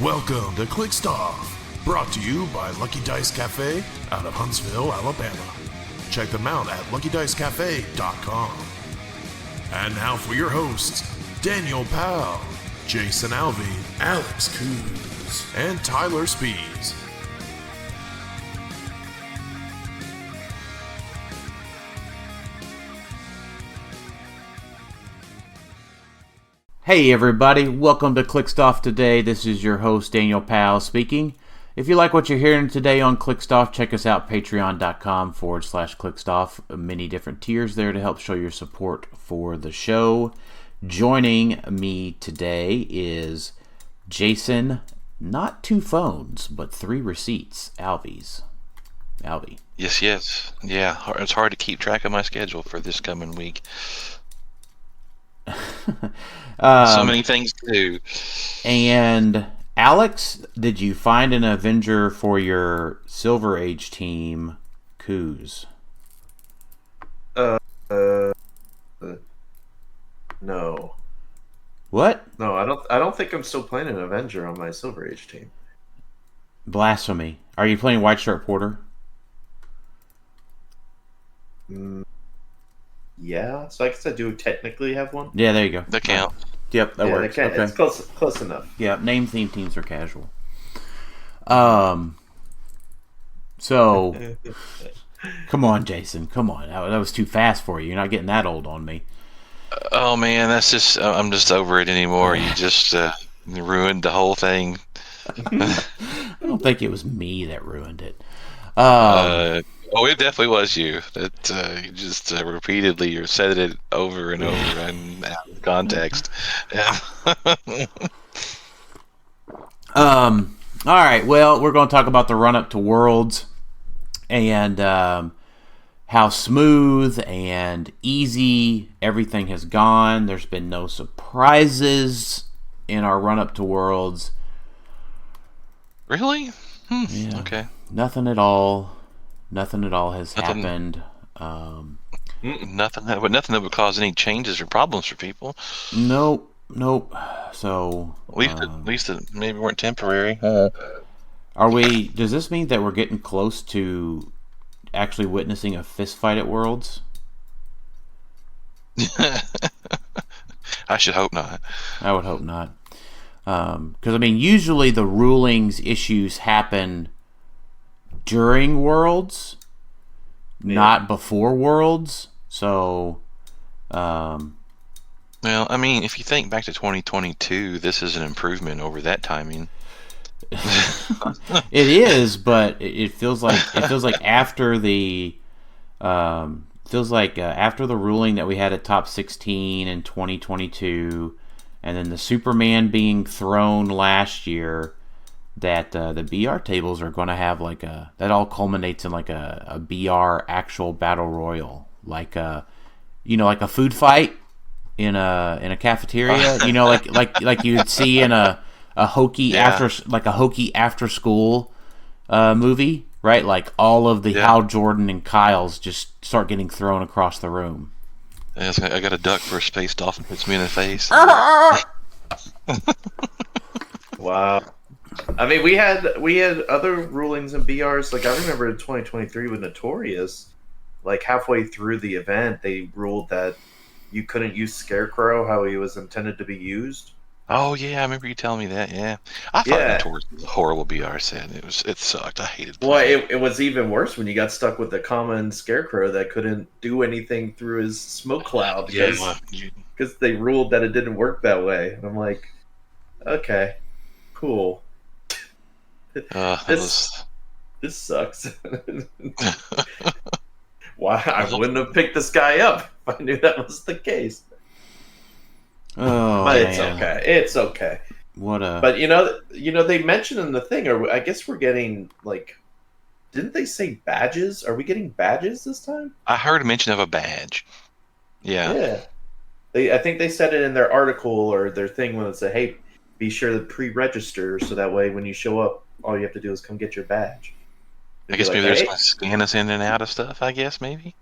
Welcome to Clixed Off, brought to you by Lucky Dice Cafe out of Huntsville, Alabama. Check them out at luckydicecafé.com. And now for your hosts, Daniel Powell, Jason Alvey, Alex Coos, and Tyler Spees. Hey everybody, welcome to Clixed Off today. This is your host Daniel Powell speaking. If you like what you're hearing today on Clixed Off, check us out patreon.com/Clixed Off. Many different tiers there to help show your support for the show. Joining me today is Jason, not 2 phones, but 3 receipts, Alvey. Yes. Yeah, it's hard to keep track of my schedule for this coming week. So many things to do. And Alex, did you find an Avenger for your Silver Age team, Coos? No. What? No, I don't think I'm still playing an Avenger on my Silver Age team. Blasphemy. Are you playing White Stripe Porter? Yeah, so I guess I do technically have one. Yeah, there you go. That count. Yep, that works. Okay. It's close enough. Yeah, name theme teams are casual. So, come on, Jason. Come on. That was too fast for you. You're not getting that old on me. Oh man, that's just I'm just over it anymore. You just ruined the whole thing. I don't think it was me that ruined it. It definitely was you. That you just repeatedly said it over and over and out of context. All right. Well, we're going to talk about the run up to Worlds and how smooth and easy everything has gone. There's been no surprises in our run up to Worlds. Really? Yeah. Okay. Nothing at all has happened. Nothing that would cause any changes or problems for people. Nope. So At least it maybe weren't temporary. Does this mean that we're getting close to actually witnessing a fist fight at Worlds? I should hope not. I would hope not. Because, usually the rulings issues happen during Worlds, not before Worlds. So, well, if you think back to 2022, this is an improvement over that timing. It is, but it feels like after the after the ruling that we had at top 16 in 2022, and then the Superman being thrown last year, that the BR tables are going to have that all culminates in a BR actual battle royal, like a food fight in a cafeteria, like you'd see in a hokey after school movie, right? Like all of the Hal Jordan and Kyles just start getting thrown across the room. Yeah, I got a duck for a space dolphin hits me in the face. Wow. We had other rulings in BRs. Like I remember in 2023 with Notorious, like halfway through the event, they ruled that you couldn't use Scarecrow how he was intended to be used. Oh yeah, I remember you telling me that. Yeah, I thought Notorious was a horrible BR set. It sucked. I hated it. Well, it was even worse when you got stuck with the common Scarecrow that couldn't do anything through his smoke cloud because they ruled that it didn't work that way. And I'm like, okay, cool. This sucks. Why I wouldn't have picked this guy up if I knew that was the case. Oh, but man. It's okay. But they mentioned in the thing, or I guess we're getting didn't they say badges? Are we getting badges this time? I heard a mention of a badge. Yeah. I think they said it in their article or their thing when it said, "Hey, be sure to pre-register so that way when you show up, all you have to do is come get your badge." I guess maybe they're just going to scan us in and out of stuff. I guess maybe.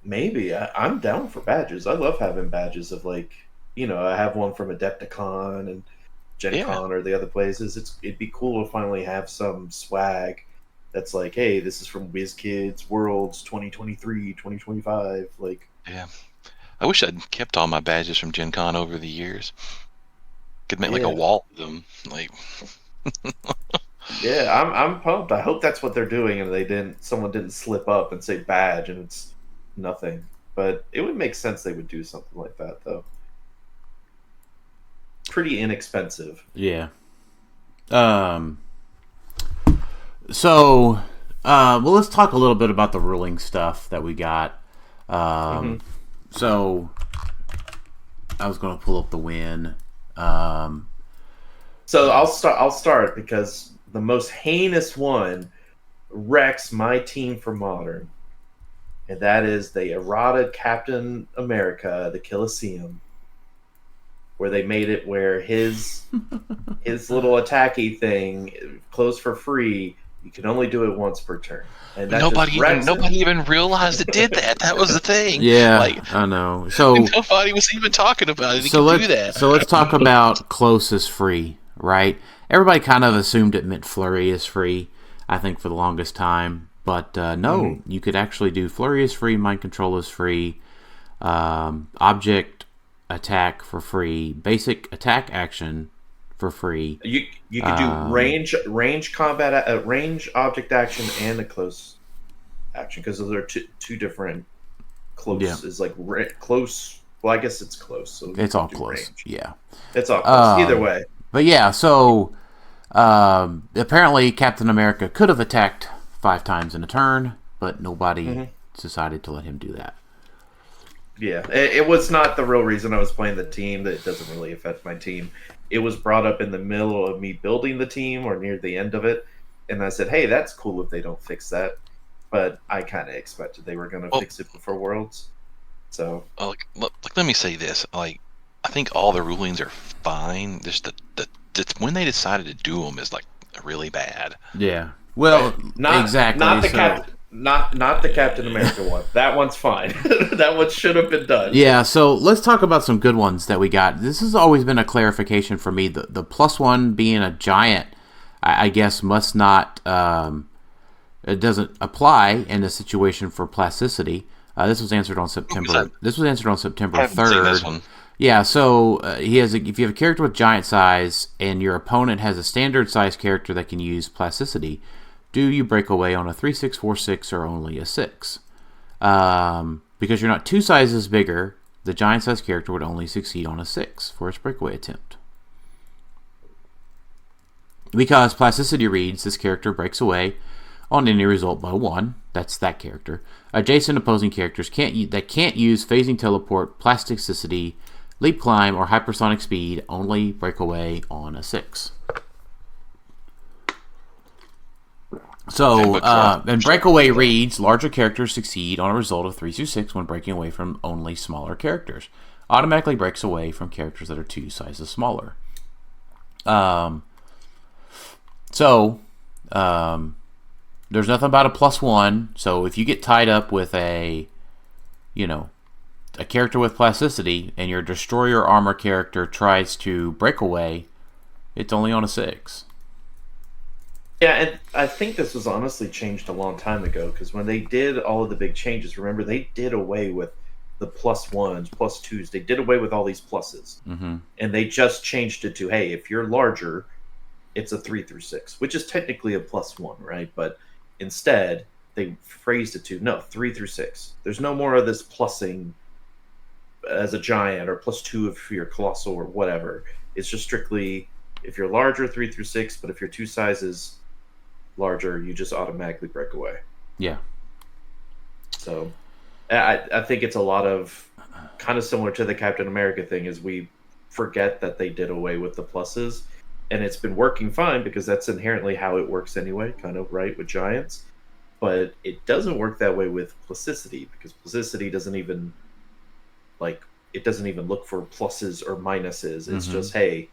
Maybe I'm down for badges. I love having badges of I have one from Adepticon and Gen Con or the other places. It'd be cool to finally have some swag that's like, hey, this is from WizKids Worlds 2023, 2025. Like, yeah. I wish I'd kept all my badges from Gen Con over the years. Could make like a wall of them. Like, yeah, I'm pumped. I hope that's what they're doing, and someone didn't slip up and say badge, and it's nothing. But it would make sense they would do something like that, though. Pretty inexpensive. Yeah. So, well, let's talk a little bit about the ruling stuff that we got. So, I was going to pull up the win. So I'll start because the most heinous one wrecks my team for Modern, and that is they errata Captain America, the Colosseum, where they made it where his little attacky thing closed for free. You can only do it once per turn. And that nobody even realized it did that. That was the thing. Yeah, I know. So nobody was even talking about it. So let's talk about close is free, right? Everybody kind of assumed it meant flurry is free, I think, for the longest time. But no, you could actually do flurry is free, mind control is free, object attack for free, basic attack action for free. You could do range combat, range object action, and a close action, because those are two different. Close is like close. Well, I guess it's close. So it's all close. Range. Yeah, it's all close. Either way. But yeah, so apparently Captain America could have attacked 5 times in a turn, but nobody decided to let him do that. Yeah, it was not the real reason I was playing the team. That doesn't really affect my team. It was brought up in the middle of me building the team or near the end of it, and I said, hey, that's cool if they don't fix that. But I kind of expected they were going to fix it before Worlds. So, let me say this. Like, I think all the rulings are fine. Just when they decided to do them is like really bad. Yeah. Well, exactly. Not the Captain America one. That one's fine. That one should have been done. Yeah, so let's talk about some good ones that we got. This has always been a clarification for me. The +1 being a giant, I guess, must not... it doesn't apply in a situation for plasticity. This was answered on September. This was answered on September 3rd. Yeah, so if you have a character with giant size and your opponent has a standard size character that can use plasticity, do you break away on a 3/6, 4/6, or only a 6? Because you're not 2 sizes bigger, the giant size character would only succeed on a 6 for its breakaway attempt. Because plasticity reads, this character breaks away on any result by 1. That's that character. Adjacent opposing characters can't use phasing teleport, plasticity, leap climb, or hypersonic speed only break away on a 6. So, and breakaway reads, larger characters succeed on a result of 3/6 when breaking away from only smaller characters. Automatically breaks away from characters that are 2 sizes smaller. There's nothing about a +1, so if you get tied up with a character with plasticity and your destroyer armor character tries to break away, it's only on a 6. Yeah, and I think this was honestly changed a long time ago, because when they did all of the big changes, remember, they did away with the +1s, +2s. They did away with all these pluses. And they just changed it to, hey, if you're larger, it's a 3/6, which is technically a +1, right? But instead, they phrased it to, no, 3/6. There's no more of this plussing as a giant or +2 if you're colossal or whatever. It's just strictly, if you're larger, 3/6, but if you're 2 sizes larger, you just automatically break away. Yeah. So I think it's a lot of kind of similar to the Captain America thing, is we forget that they did away with the pluses, and it's been working fine because that's inherently how it works anyway, kind of, right, with giants. But it doesn't work that way with plasticity, because plasticity doesn't even look for pluses or minuses. It's just, hey,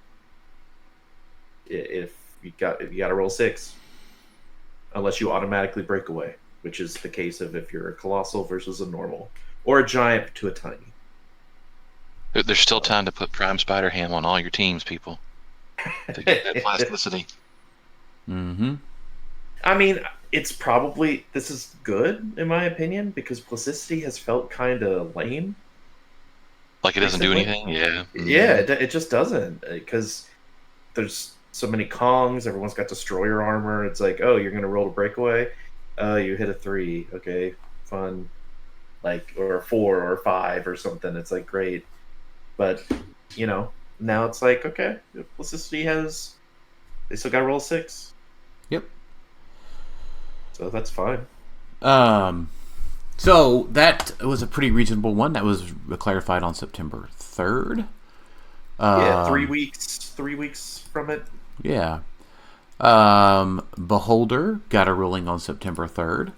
if you got to roll 6, unless you automatically break away, which is the case of if you're a colossal versus a normal, or a giant to a tiny. There's still time to put Prime Spider Ham on all your teams, people. To get that plasticity. Mm-hmm. I mean, it's probably this is good in my opinion because plasticity has felt kind of lame. Like it doesn't do recently. anything? Yeah. Yeah, it just doesn't because there's so many Kongs. Everyone's got destroyer armor. It's like, oh, you're gonna roll a breakaway. You hit a 3. Okay, fun. Like or a 4 or a 5 or something. It's like great, but now it's like okay, plasticity has they still got to roll a 6. Yep. So that's fine. So that was a pretty reasonable one. That was clarified on September 3rd. Yeah, 3 weeks. 3 weeks from it. Yeah. Beholder got a ruling on September 3rd.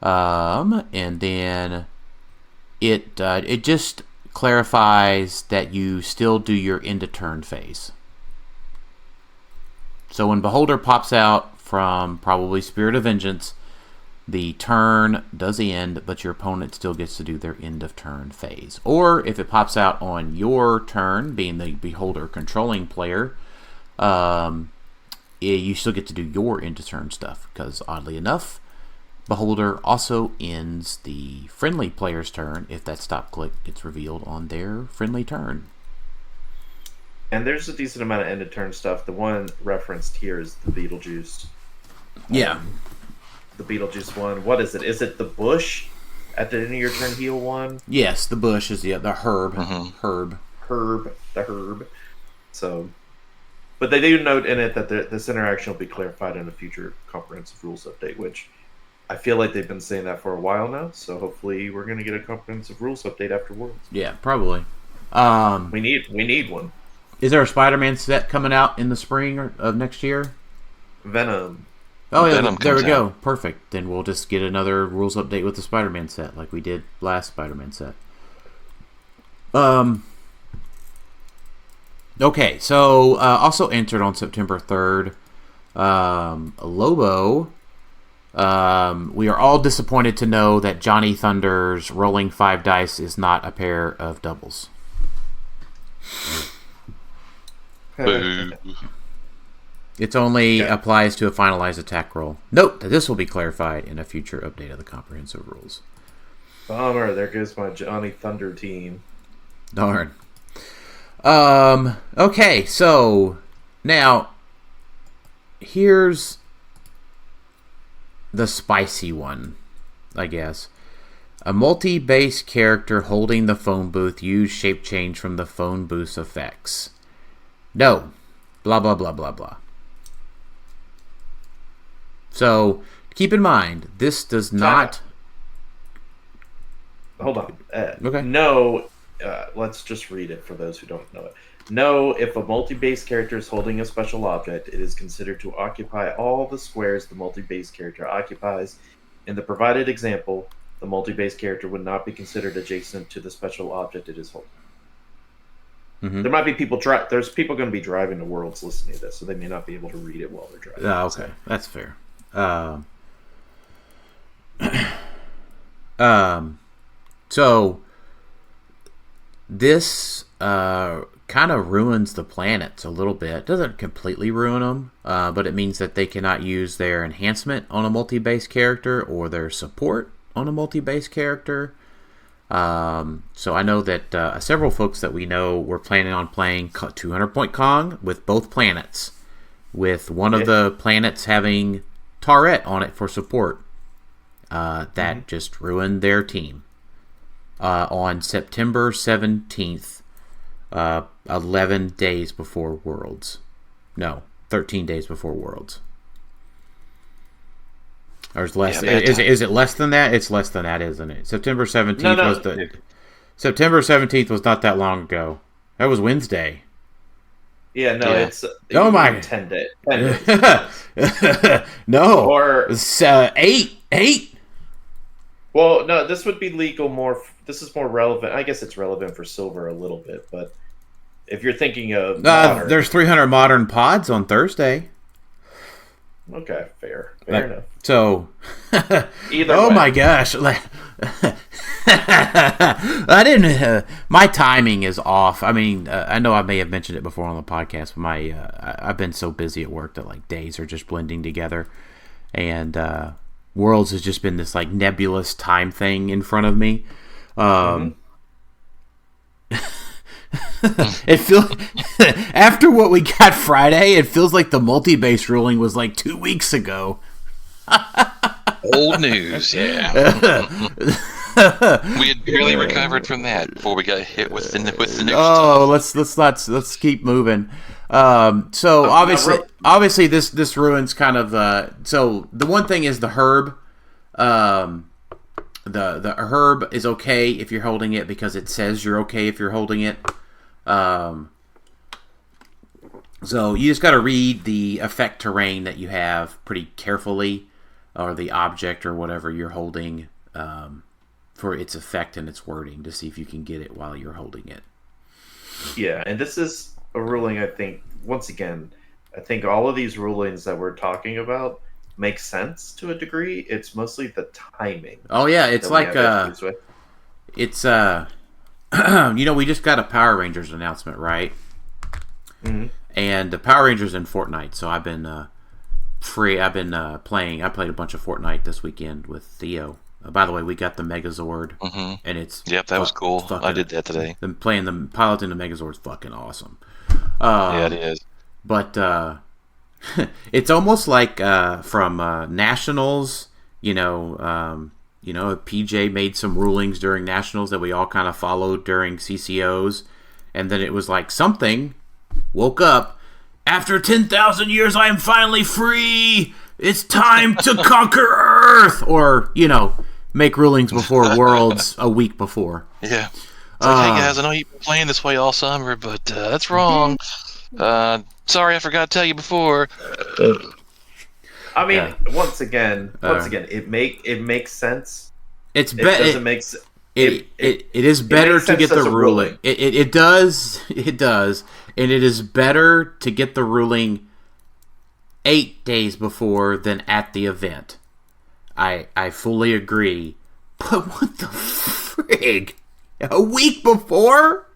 And then it just clarifies that you still do your end of turn phase. So when Beholder pops out from probably Spirit of Vengeance, the turn does end, but your opponent still gets to do their end of turn phase. Or if it pops out on your turn, being the Beholder controlling player, you still get to do your end of turn stuff. Because oddly enough, Beholder also ends the friendly player's turn if that stop click gets revealed on their friendly turn. And there's a decent amount of end of turn stuff. The one referenced here is the Beetlejuice. Yeah. The Beetlejuice one. What is it? Is it the bush at the end of your turn heal one? Yes, the bush is the herb. Mm-hmm. Herb. So, but they do note in it that this interaction will be clarified in a future comprehensive rules update, which I feel like they've been saying that for a while now. So hopefully we're going to get a comprehensive rules update after Worlds. Yeah, probably. We need one. Is there a Spider-Man set coming out in the spring of next year? Venom. Oh, yeah, Venom there we comes go. Perfect. Then we'll just get another rules update with the Spider-Man set, like we did last Spider-Man set. Okay, so also entered on September 3rd, Lobo. We are all disappointed to know that Johnny Thunder's rolling 5 dice is not a pair of doubles. Boo. It only applies to a finalized attack roll. Note that this will be clarified in a future update of the comprehensive rules. Bummer, there goes my Johnny Thunder team. Darn. Okay, so now here's the spicy one, I guess. A multi-base character holding the phone booth use shape change from the phone booth's effects. No. Blah, blah, blah, blah, blah. So, keep in mind, this does not... Hold on. Okay. No, let's just read it for those who don't know it. No, if a multi-base character is holding a special object, it is considered to occupy all the squares the multi-base character occupies. In the provided example, the multi-base character would not be considered adjacent to the special object it is holding. Mm-hmm. There might be people there's people going to be driving to Worlds listening to this, so they may not be able to read it while they're driving. Okay, so. That's fair. So this kind of ruins the planets a little bit. It doesn't completely ruin them, but it means that they cannot use their enhancement on a multi-base character or their support on a multi-base character. So I know that several folks that we know were planning on playing 200-point Kong with both planets, with one of the planets having Tarret on it for support. That just ruined their team. On September 17th, 11 days before Worlds. No, 13 days before Worlds. Or is less? Is it less than that? It's less than that, isn't it? September 17th was the. September 17th was not that long ago. That was Wednesday. Yeah, no, it's. Oh my! 10 days. No, or it's 8. Well, no, this would be legal more. This is more relevant. I guess it's relevant for Silver a little bit, but if you're thinking of there's 300 modern pods on Thursday. Okay, fair enough. So, Either oh way. my gosh, I didn't. My timing is off. I mean, I know I may have mentioned it before on the podcast, but I've been so busy at work that like days are just blending together, and Worlds has just been this like nebulous time thing in front of me. It feels after what we got Friday, it feels like the multi-base ruling was like 2 weeks ago. Old news, yeah. We had barely recovered from that before we got hit with the news. Oh, let's keep moving. So obviously this ruins kind of. So the one thing is the herb. The herb is okay if you're holding it because it says you're okay if you're holding it. So you just got to read the effect terrain that you have pretty carefully, or the object or whatever you're holding, for its effect and its wording to see if you can get it while you're holding it. Yeah, and this is a ruling, I think, once again, I think all of these rulings that we're talking about make sense to a degree. It's mostly the timing. Oh yeah, it's like it's we just got a Power Rangers announcement, right? Mm-hmm. And the Power Rangers in Fortnite, so I've been free. I've been playing. I played a bunch of Fortnite this weekend with Theo. By the way, we got the Megazord, and it's that was cool. I did that today. Piloting the Megazord is fucking awesome. Yeah, it is. But it's almost like from Nationals. PJ made some rulings during Nationals that we all kind of followed during CCOs, and then it was like something woke up. After 10,000 years, I am finally free. It's time to conquer Earth, or make rulings before Worlds a week before. Yeah. It's like, hey guys, I know you've been playing this way all summer, but that's wrong. Sorry, I forgot to tell you before. I mean, once again, it makes sense. It is better to get the ruling. It does, and it is better to get the ruling 8 days before than at the event. I fully agree. But what the frig? A week before?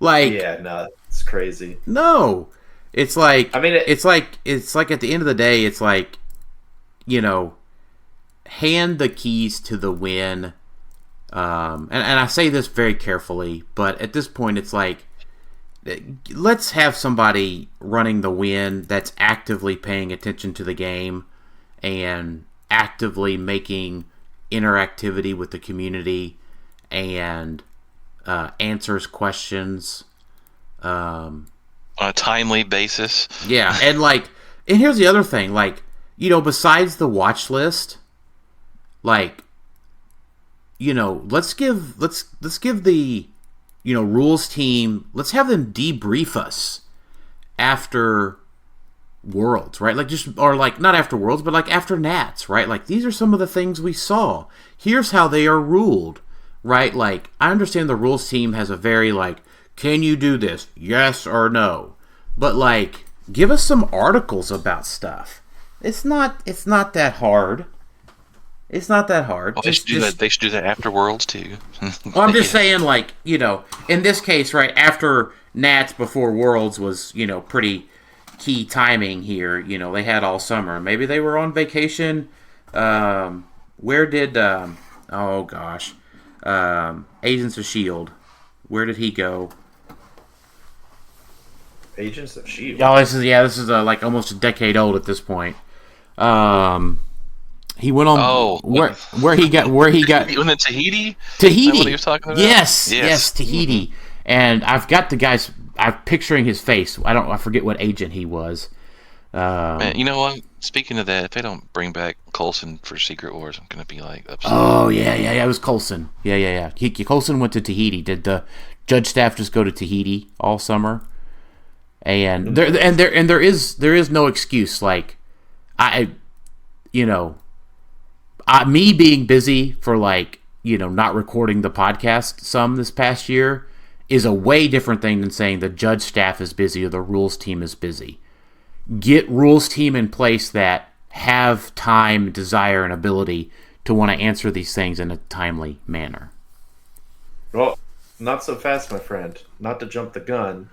It's crazy. No. It's like, I mean, it's like at the end of the day, it's like, hand the keys to the win. And I say this very carefully, but at this point, it's like, let's have somebody running the win that's actively paying attention to the game and actively making interactivity with the community and answers questions on a timely basis. Yeah, and here's the other thing, besides the watch list, let's give the rules team, let's have them debrief us after Worlds, right? Not after Worlds, but after Nats, right? These are some of the things we saw. Here's how they are ruled, right? I understand the rules team has a very can you do this? Yes or no. But give us some articles about stuff. It's not that hard. It's not that hard. Well, they should do that after Worlds too. Well, I'm just saying, in this case, right after Nats, before Worlds was, pretty key timing here. They had all summer. Maybe they were on vacation. Where did Agents of S.H.I.E.L.D., where did he go? Agents of S.H.I.E.L.D. Oh, this is almost a decade old at this point. He went on where he got He went to Tahiti. Tahiti. Is that what he was talking about? Yes, Tahiti. Mm-hmm. And I've got the guy's. I'm picturing his face. I forget what agent he was. Man, you know what? Speaking of that, if they don't bring back Coulson for Secret Wars, I'm gonna be upset. Oh yeah. It was Coulson. Yeah. Coulson went to Tahiti. Did the judge staff just go to Tahiti all summer? And there is no excuse. Me being busy for not recording the podcast some this past year is a way different thing than saying the judge staff is busy or the rules team is busy. get rules team in place that have time, desire, and ability to want to answer these things in a timely manner. Well, not so fast, my friend. Not to jump the gun,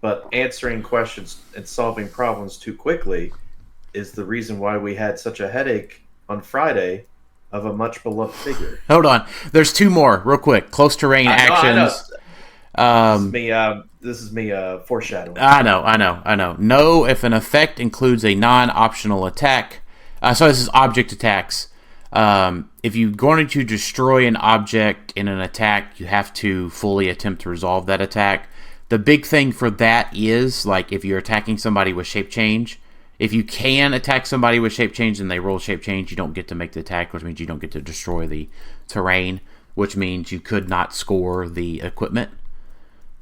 but answering questions and solving problems too quickly is the reason why we had such a headache on Friday of a much beloved figure. Hold on. There's two more, real quick. Close terrain actions. This is me foreshadowing. I know. Know if an effect includes a non-optional attack. So this is object attacks. If you're going to destroy an object in an attack, you have to fully attempt to resolve that attack. The big thing for that is, like, if you're attacking somebody with shape change, if you can attack somebody with shape change and they roll shape change, you don't get to make the attack, which means you don't get to destroy the terrain, which means you could not score the equipment.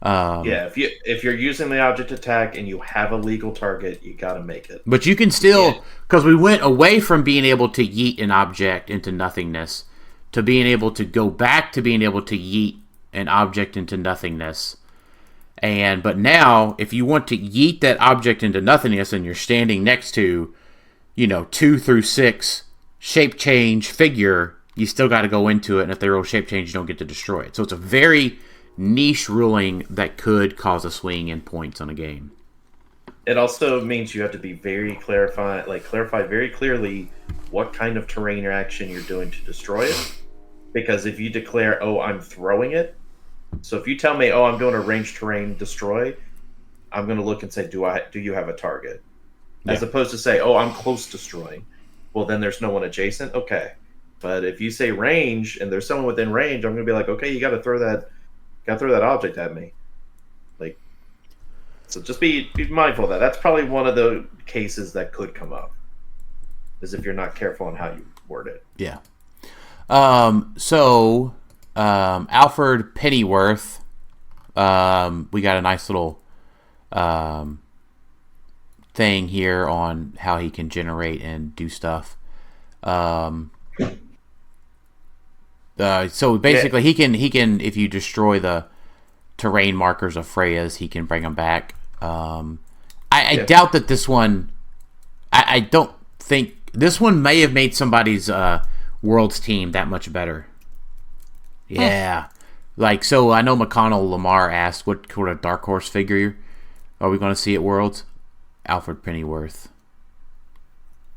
If you're using the object attack and you have a legal target, you got to make it. But you can still, because we went away from being able to yeet an object into nothingness to being able to go back to being able to yeet an object into nothingness. But now, if you want to yeet that object into nothingness and you're standing next to, 2 through 6 shape change figure, you still got to go into it. And if they roll shape change, you don't get to destroy it. So it's a very niche ruling that could cause a swing in points on a game. It also means you have to be clarify very clearly what kind of terrain or action you're doing to destroy it. Because if you declare, I'm throwing it, so if you tell me, I'm doing a ranged terrain destroy, I'm going to look and say, do you have a target? As opposed to say, I'm close destroying. Well, then there's no one adjacent. Okay. But if you say range and there's someone within range, I'm going to be like, okay, you got to throw that object at me. So just be mindful of that. That's probably one of the cases that could come up, is if you're not careful on how you word it. Yeah. Alfred Pennyworth, we got a nice little thing here on how he can generate and do stuff. So basically, he can if you destroy the terrain markers of Freya's, he can bring them back. I doubt that this one. I don't think this one may have made somebody's Worlds team that much better. Yeah, so I know McConnell Lamar asked what sort of dark horse figure are we going to see at Worlds? Alfred Pennyworth.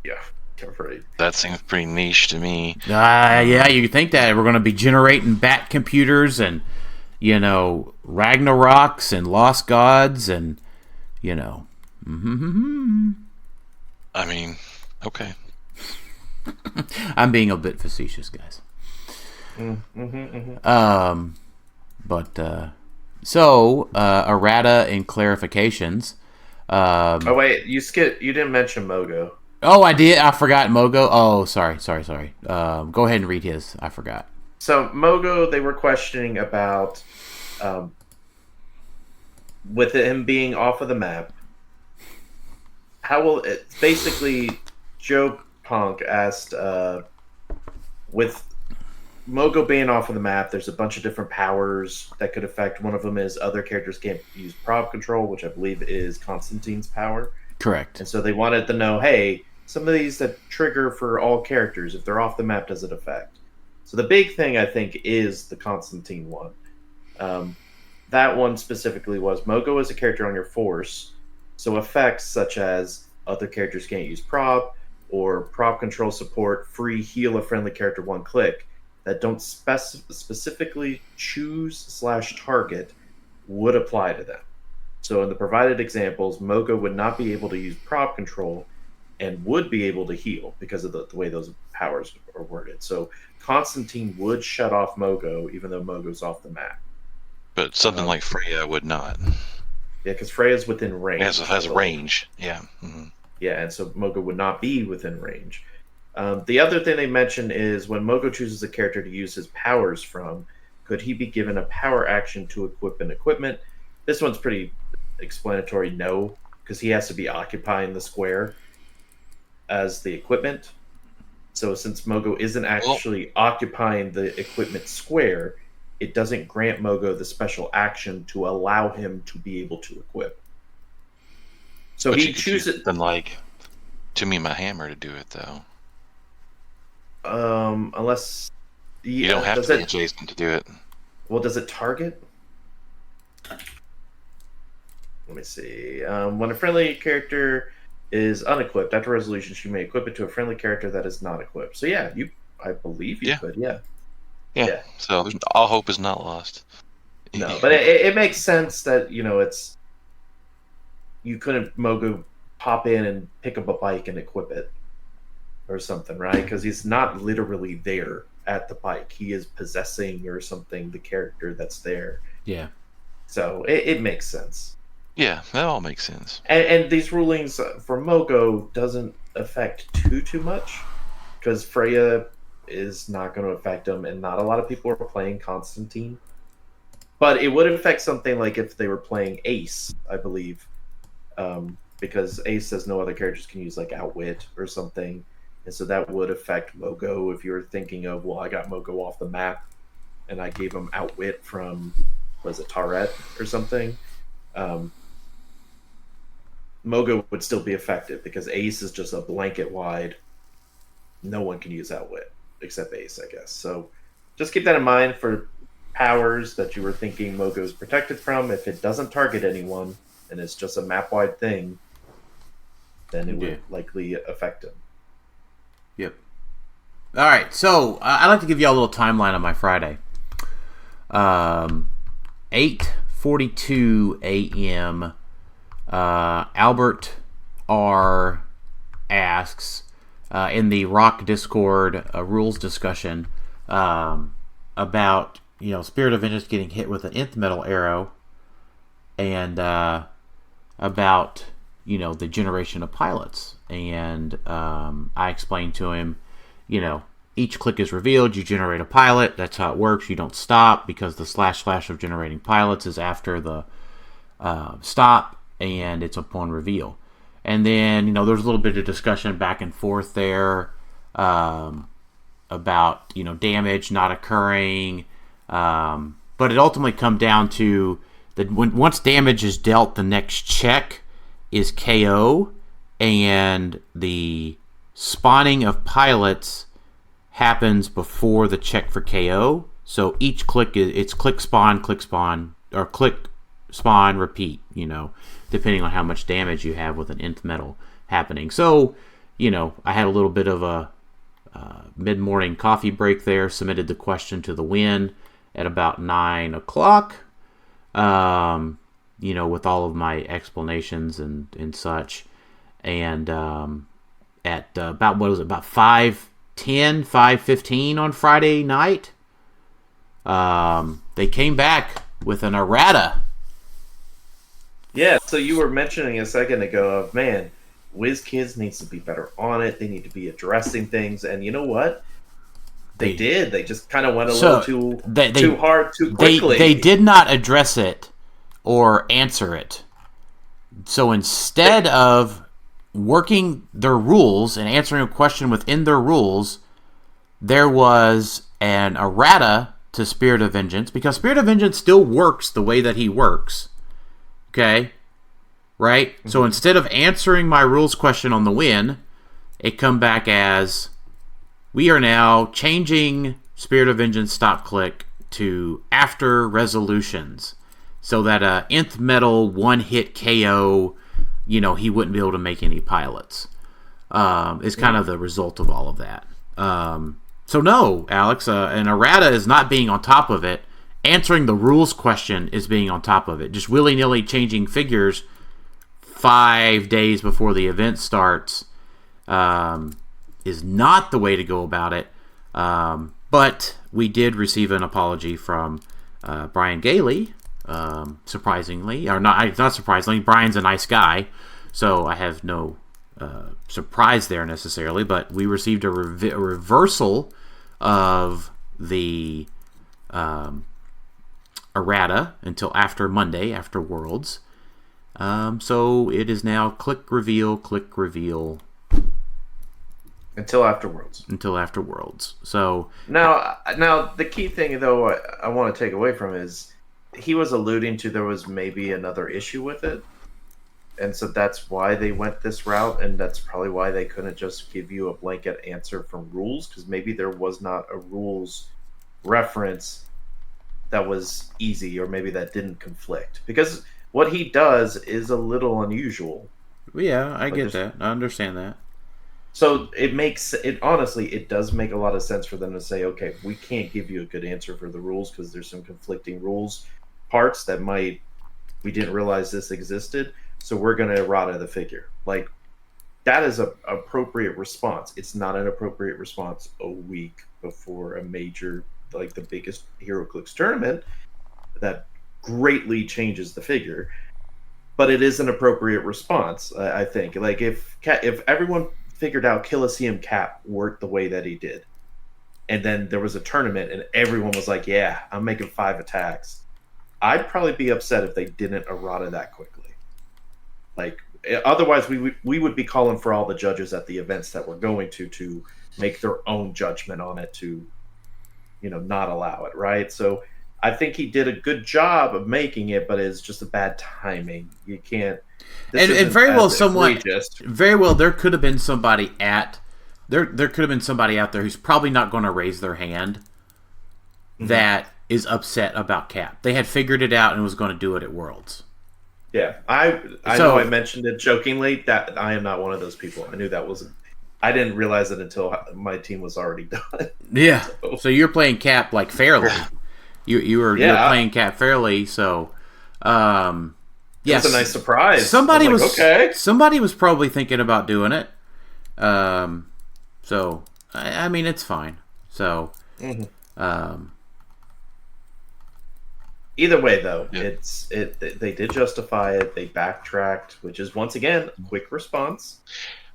Yeah. Right. That seems pretty niche to me. Yeah, you think that we're going to be generating bat computers and, Ragnaroks and Lost Gods and, I mean, okay. I'm being a bit facetious, guys. Errata and clarifications. Wait, you didn't mention Mogo. Oh, I did. I forgot Mogo. Oh, sorry. Go ahead and read his. I forgot. So Mogo, they were questioning about, with him being off of the map, how will it? Basically, Joe Punk asked, with Mogo being off of the map, there's a bunch of different powers that could affect. One of them is other characters can't use prop control, which I believe is Constantine's power. Correct. And so they wanted to know, hey, some of these that trigger for all characters, if they're off the map, does it affect? So the big thing, I think, is the Constantine one. That one specifically was Mogo is a character on your force, so effects such as other characters can't use prop, or prop control support, free heal a friendly character one click, that don't specifically choose/target would apply to them. So in the provided examples, Mogo would not be able to use prop control and would be able to heal because of the way those powers are worded. So Constantine would shut off Mogo, even though Mogo's off the map. But something like Freya would not. Yeah, because Freya's within range. Has range, yeah. Mm-hmm. Yeah, and so Mogo would not be within range. The other thing they mentioned is when Mogo chooses a character to use his powers from, could he be given a power action to equip an equipment? This one's pretty explanatory, no, because he has to be occupying the square as the equipment. So since Mogo isn't actually occupying the equipment square, it doesn't grant Mogo the special action to allow him to be able to equip. So But he you could chooses use something like "To Me My Hammer" to do it, though. unless You don't have to be adjacent to do it. Well, does it target? Let me see. When a friendly character is unequipped, after resolution, you may equip it to a friendly character that is not equipped. So yeah, I believe you could. Yeah. Yeah. So all hope is not lost. No, but it makes sense that it's you couldn't Mogo pop in and pick up a bike and equip it or something, right? Because he's not literally there at the bike. He is possessing or something the character that's there. Yeah. So it makes sense. Yeah, that all makes sense. And these rulings for Mogo doesn't affect too much because Freya is not going to affect him, and not a lot of people are playing Constantine. But it would affect something like if they were playing Ace, I believe, because Ace says no other characters can use like Outwit or something, and so that would affect Mogo if you're thinking of, well, I got Mogo off the map, and I gave him Outwit from, was it Taret or something? Mogo would still be effective because Ace is just a blanket wide. No one can use Outwit except Ace, I guess. So just keep that in mind for powers that you were thinking Mogo is protected from. If it doesn't target anyone and it's just a map-wide thing, then it would likely affect him. Yep. All right, so I'd like to give you a little timeline on my Friday. 8:42 a.m. Albert R asks in the Rock Discord rules discussion about Spirit of Vengeance getting hit with an nth metal arrow, and about the generation of pilots. And I explained to him, each click is revealed, you generate a pilot. That's how it works. You don't stop because the // of generating pilots is after the stop, and it's upon reveal. And then, there's a little bit of discussion back and forth there about, damage not occurring. But it ultimately come down to that once damage is dealt, the next check is KO, and the spawning of pilots happens before the check for KO. So each click it's click spawn, or click spawn, repeat, depending on how much damage you have with an nth metal happening. So, I had a little bit of a mid-morning coffee break there, submitted the question to the win at about 9 o'clock, with all of my explanations and such. And at about 5:15 on Friday night, they came back with an errata. Yeah, so you were mentioning a second ago of, man, WizKids needs to be better on it. They need to be addressing things. And you know what? They did. They just kind of went a little too hard, too quickly. They did not address it or answer it. So instead of working their rules and answering a question within their rules, there was an errata to Spirit of Vengeance, because Spirit of Vengeance still works the way that he works. Okay? Right? Mm-hmm. So instead of answering my rules question on the win, it come back as, we are now changing Spirit of Vengeance stop click to after resolutions, so that a nth metal one-hit KO, he wouldn't be able to make any pilots. Is kind of the result of all of that. So no, Alex, an errata is not being on top of it. Answering the rules question is being on top of it. Just willy-nilly changing figures 5 days before the event starts is not the way to go about it. But we did receive an apology from Brian Gailey, surprisingly. Or not surprisingly, Brian's a nice guy, so I have no surprise there necessarily. But we received a reversal of the errata until after Monday, after Worlds. So it is now click reveal. Until after Worlds. So now the key thing, though, I want to take away from is he was alluding to there was maybe another issue with it, And so that's why they went this route, and that's probably why they couldn't just give you a blanket answer from rules, because maybe there was not a rules reference that was easy, or maybe that didn't conflict. Because what he does is a little unusual. Yeah, I get that. I understand that. So it makes it, honestly, it does make a lot of sense for them to say, okay, we can't give you a good answer for the rules because there's some conflicting rules parts that we didn't realize this existed. So we're going to errata the figure. Like, that is an appropriate response. It's not an appropriate response a week before a major, like the biggest Heroclix tournament that greatly changes the figure. But it is an appropriate response, I think. Like, if everyone figured out Colosseum Cap worked the way that he did, and then there was a tournament and everyone was like, yeah, I'm making 5 attacks, I'd probably be upset if they didn't errata that quickly. Like, otherwise we would be calling for all the judges at the events that we're going to make their own judgment on it, to not allow it, right? So I think he did a good job of making it, but it's just a bad timing. You can't. And very well, there could have been somebody there could have been somebody out there who's probably not going to raise their hand that is upset about Cap. They had figured it out and was going to do it at Worlds. Yeah, I know I mentioned it jokingly. That I am not one of those people. I knew that wasn't. I didn't realize it until my team was already done. Yeah. So you're playing Cap like fairly. You were playing Cap fairly. So, yes, it's a nice surprise. Somebody was probably thinking about doing it. So I mean, it's fine. So, either way, though, they did justify it. They backtracked, which is once again a quick response.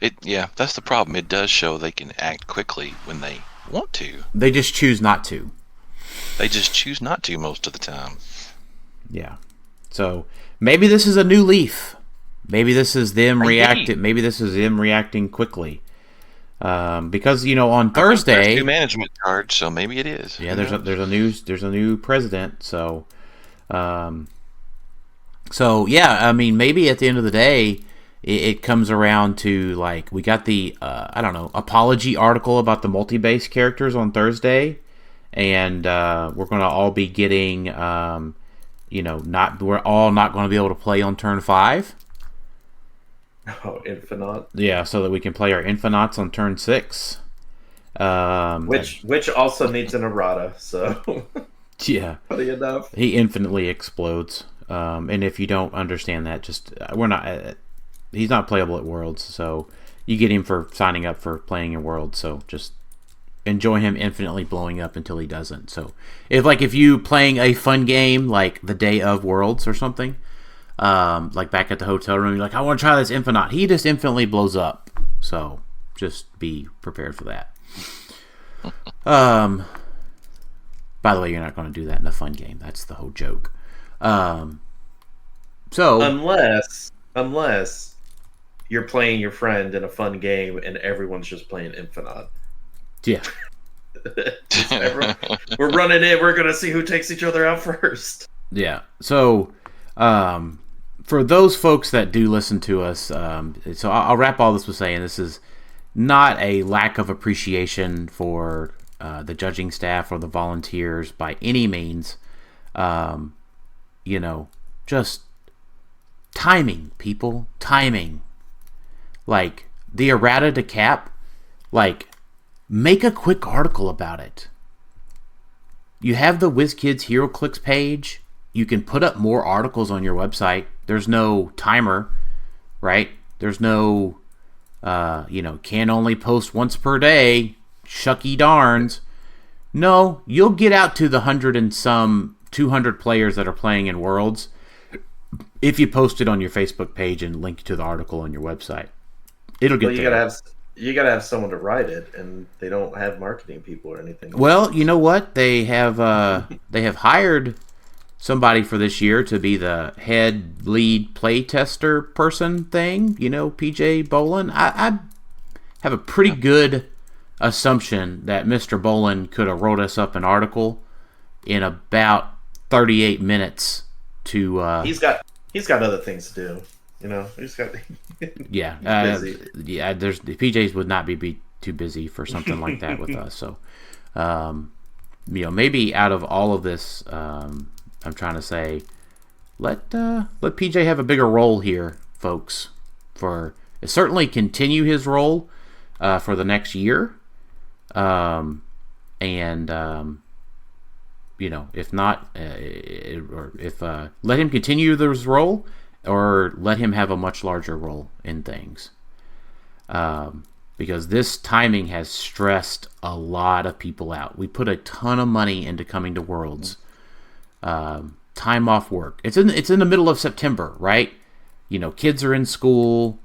That's the problem. It does show they can act quickly when they want to. They just choose not to. They just choose not to most of the time. Yeah. So maybe this is a new leaf. Maybe this is them reacting. Maybe this is them reacting quickly. Because on Thursday, there's a new management card, so maybe it is. Yeah, there's a new president. So, I mean, maybe at the end of the day, it comes around to, like, we got the apology article about the multi-base characters on Thursday, and we're going to all be getting we're all not going to be able to play on turn 5. Oh, Infinite. Yeah, so that we can play our Infinites on turn 6. Which also needs an errata, so yeah. Funny enough. He infinitely explodes. And if you don't understand that, just he's not playable at Worlds, so you get him for signing up for playing in Worlds, so just enjoy him infinitely blowing up until he doesn't. So if you playing a fun game like the day of Worlds or something, like back at the hotel room, you're like, I want to try this Infinite. He just infinitely blows up. So just be prepared for that. By the way, you're not going to do that in a fun game. That's the whole joke. So unless you're playing your friend in a fun game and everyone's just playing Infinite. Yeah. We're running in. We're going to see who takes each other out first. Yeah. So, for those folks that do listen to us, so I'll wrap all this with saying this is not a lack of appreciation for the judging staff or the volunteers by any means. Just timing, people. Timing. Like, the errata to Cap, like, make a quick article about it. You have the WizKids Heroclix page. You can put up more articles on your website. There's no timer, right? There's no, can only post once per day. Shucky darns. No, you'll get out to the 100 and some 200 players that are playing in Worlds if you post it on your Facebook page and link to the article on your website. It'll get there. You gotta have someone to write it, and they don't have marketing people or anything. Well, you know what? They have hired somebody for this year to be the head lead play tester person thing. PJ Bolin. I have a pretty good assumption that Mr. Bolin could have wrote us up an article in about 38 minutes. To he's got other things to do. He's got. Yeah, busy. There's the PJs would not be too busy for something like that with us. So, maybe out of all of this, I'm trying to say, let PJ have a bigger role here, folks. For certainly continue his role for the next year, if not, let him continue this role, or let him have a much larger role in things. Because this timing has stressed a lot of people out. We put a ton of money into coming to Worlds. Time off work. It's in the middle of September, right? Kids are in school,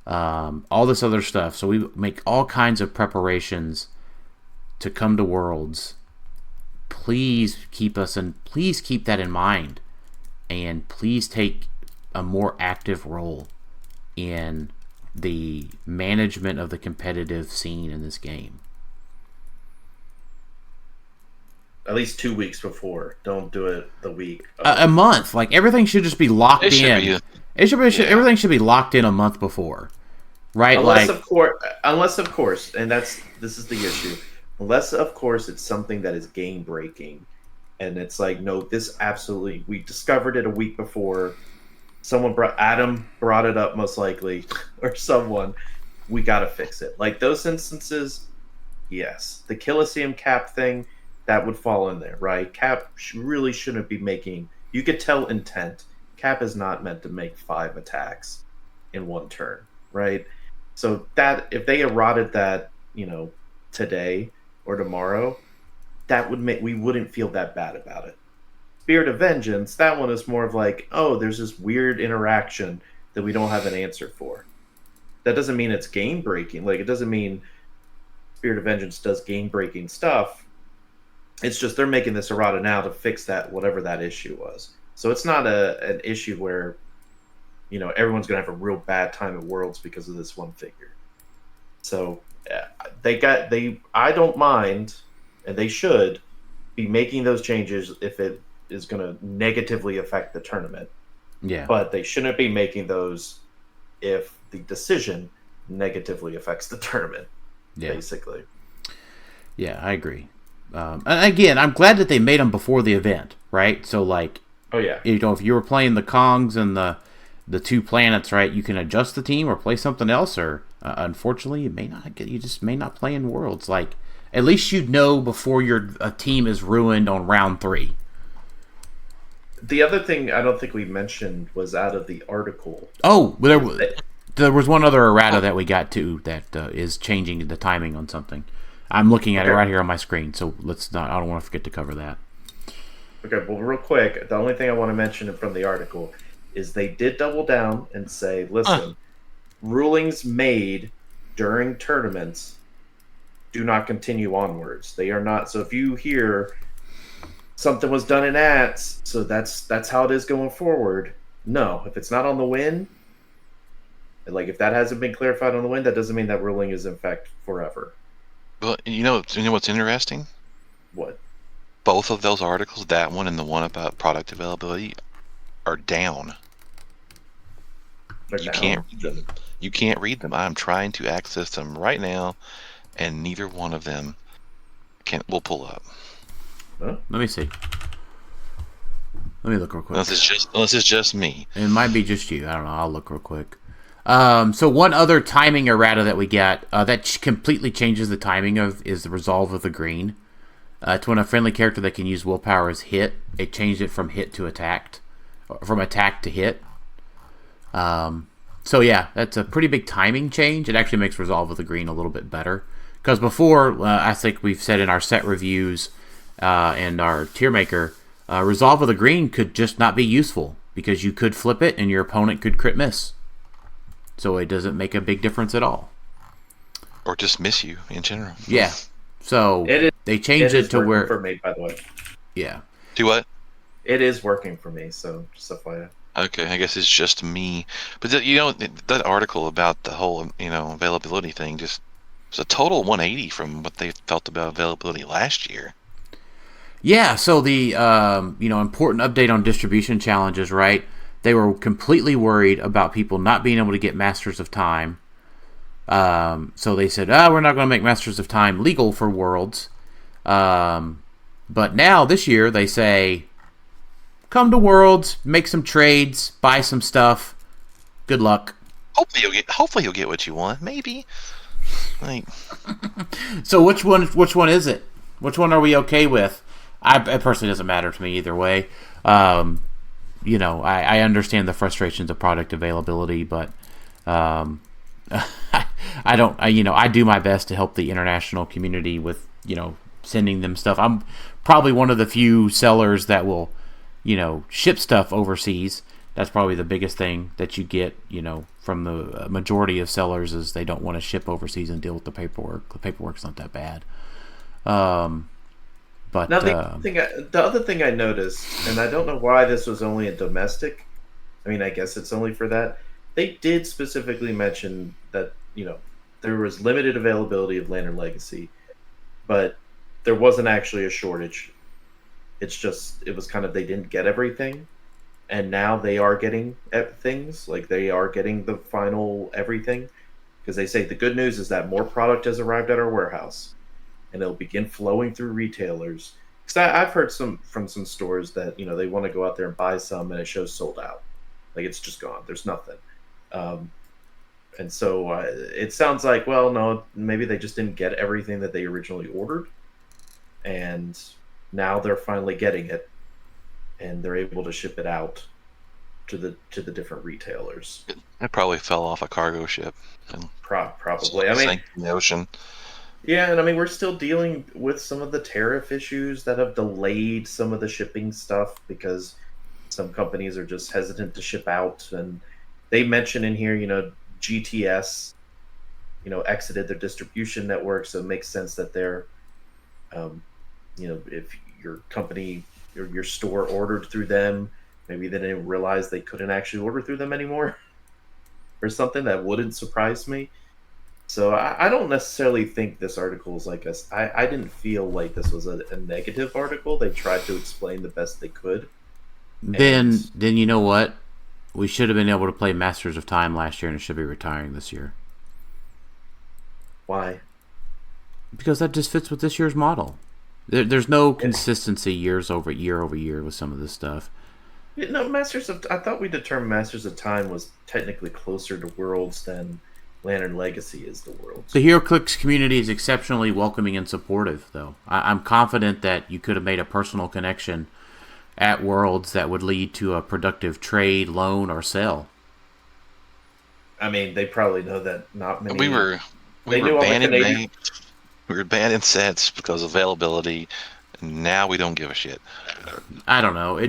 all this other stuff. So we make all kinds of preparations to come to Worlds. Please keep that in mind, and please take a more active role in the management of the competitive scene in this game. At least 2 weeks before. Don't do it the week. A month. Like, everything should just be locked in. Everything should be locked in a month before, right? Unless of course, and this is the issue. Unless of course it's something that is game breaking, and it's like, no, this absolutely, we discovered it a week before. Adam brought it up, most likely, or someone. We got to fix it. Like those instances, yes. The Killiseum Cap thing, that would fall in there, right? Cap really shouldn't be making. You could tell intent. Cap is not meant to make 5 attacks in one turn, right? So that if they eroded that, today or tomorrow, that would make, we wouldn't feel that bad about it. Spirit of Vengeance, that one is more of like, oh, there's this weird interaction that we don't have an answer for. That doesn't mean it's game breaking. Like, it doesn't mean Spirit of Vengeance does game breaking stuff. It's just they're making this errata now to fix that, whatever that issue was. So it's not an issue where, everyone's going to have a real bad time at Worlds because of this one figure. So I don't mind, and they should be making those changes if it is going to negatively affect the tournament. Yeah. But they shouldn't be making those if the decision negatively affects the tournament, basically. Yeah, I agree. And again, I'm glad that they made them before the event, right? So, like, oh yeah, if you were playing the Kongs and the 2 planets, right, you can adjust the team or play something else, or unfortunately, you just may not play in Worlds. Like, at least you'd know before a team is ruined on round 3. The other thing I don't think we mentioned was out of the article. Oh, there was one other errata that we got too that is changing the timing on something. I'm looking at it right here on my screen, so I don't want to forget to cover that. Okay, well, real quick, the only thing I want to mention from the article is they did double down and say, listen, rulings made during tournaments do not continue onwards. They are not. So if you hear something was done in ATS, so that's how it is going forward. No, if it's not on the win, like if that hasn't been clarified on the win, that doesn't mean that ruling is in effect forever. Well, you know what's interesting? What? Both of those articles, that one and the one about product availability, are down. You can't read them. You can't read them. I'm trying to access them right now, and neither one of them will pull up. Huh? Let me see. Let me look real quick. Unless it's just me. It might be just you. I don't know. I'll look real quick. So one other timing errata that we got that completely changes the timing is the resolve of the green. It's when a friendly character that can use willpower is hit. It changed it from hit to attacked, from attack to hit. So yeah, that's a pretty big timing change. It actually makes resolve of the green a little bit better, because before I think we've said in our set reviews and our tier maker, resolve of the green could just not be useful because you could flip it and your opponent could crit miss. So it doesn't make a big difference at all. Or just miss you in general. Yeah. So they changed it to where for me, by the way. Yeah. Do what? It is working for me, so just FYI. Okay, I guess it's just me. But that article about the whole availability thing just was a total 180 from what they felt about availability last year. Yeah, so the important update on distribution challenges, right? They were completely worried about people not being able to get Masters of Time. So they said, we're not going to make Masters of Time legal for Worlds. But now, this year, they say, come to Worlds, make some trades, buy some stuff. Good luck. Hopefully you'll get what you want. Maybe. Like. So which one is it? Which one are we okay with? It personally doesn't matter to me either way. I understand the frustrations of product availability, but I don't. I do my best to help the international community with sending them stuff. I'm probably one of the few sellers that will ship stuff overseas. That's probably the biggest thing that you get, from the majority of sellers is they don't want to ship overseas and deal with the paperwork. The paperwork's not that bad. But now the other thing I noticed, and I don't know why this was only a domestic. I mean, I guess it's only for that. They did specifically mention that there was limited availability of Lantern Legacy, but there wasn't actually a shortage. It's just it was kind of they didn't get everything. And now they are getting things, like they are getting the final everything. Because they say the good news is that more product has arrived at our warehouse. And it'll begin flowing through retailers. Because I've heard from some stores that, they want to go out there and buy some and it shows sold out. Like it's just gone. There's nothing. And so it sounds like, well, no, maybe they just didn't get everything that they originally ordered. And now they're finally getting it. And they're able to ship it out to the different retailers. It probably fell off a cargo ship. And probably. I mean, sank in the ocean. Yeah, and I mean, we're still dealing with some of the tariff issues that have delayed some of the shipping stuff because some companies are just hesitant to ship out. And they mention in here, GTS, exited their distribution network, so it makes sense that they're, if your company or your store ordered through them, maybe they didn't realize they couldn't actually order through them anymore or something. That wouldn't surprise me. So I don't necessarily think this article is like us. I didn't feel like this was a negative article. They tried to explain the best they could. Then you know what? We should have been able to play Masters of Time last year and it should be retiring this year. Why? Because that just fits with this year's model. There's no consistency year over year with some of this stuff. No, I thought we determined Masters of Time was technically closer to Worlds than Lantern Legacy is to Worlds. The Heroclix community is exceptionally welcoming and supportive, though. I'm confident that you could have made a personal connection at Worlds that would lead to a productive trade, loan, or sale. I mean, they probably know that not many. We were banning sets because of availability. And now we don't give a shit. I don't know.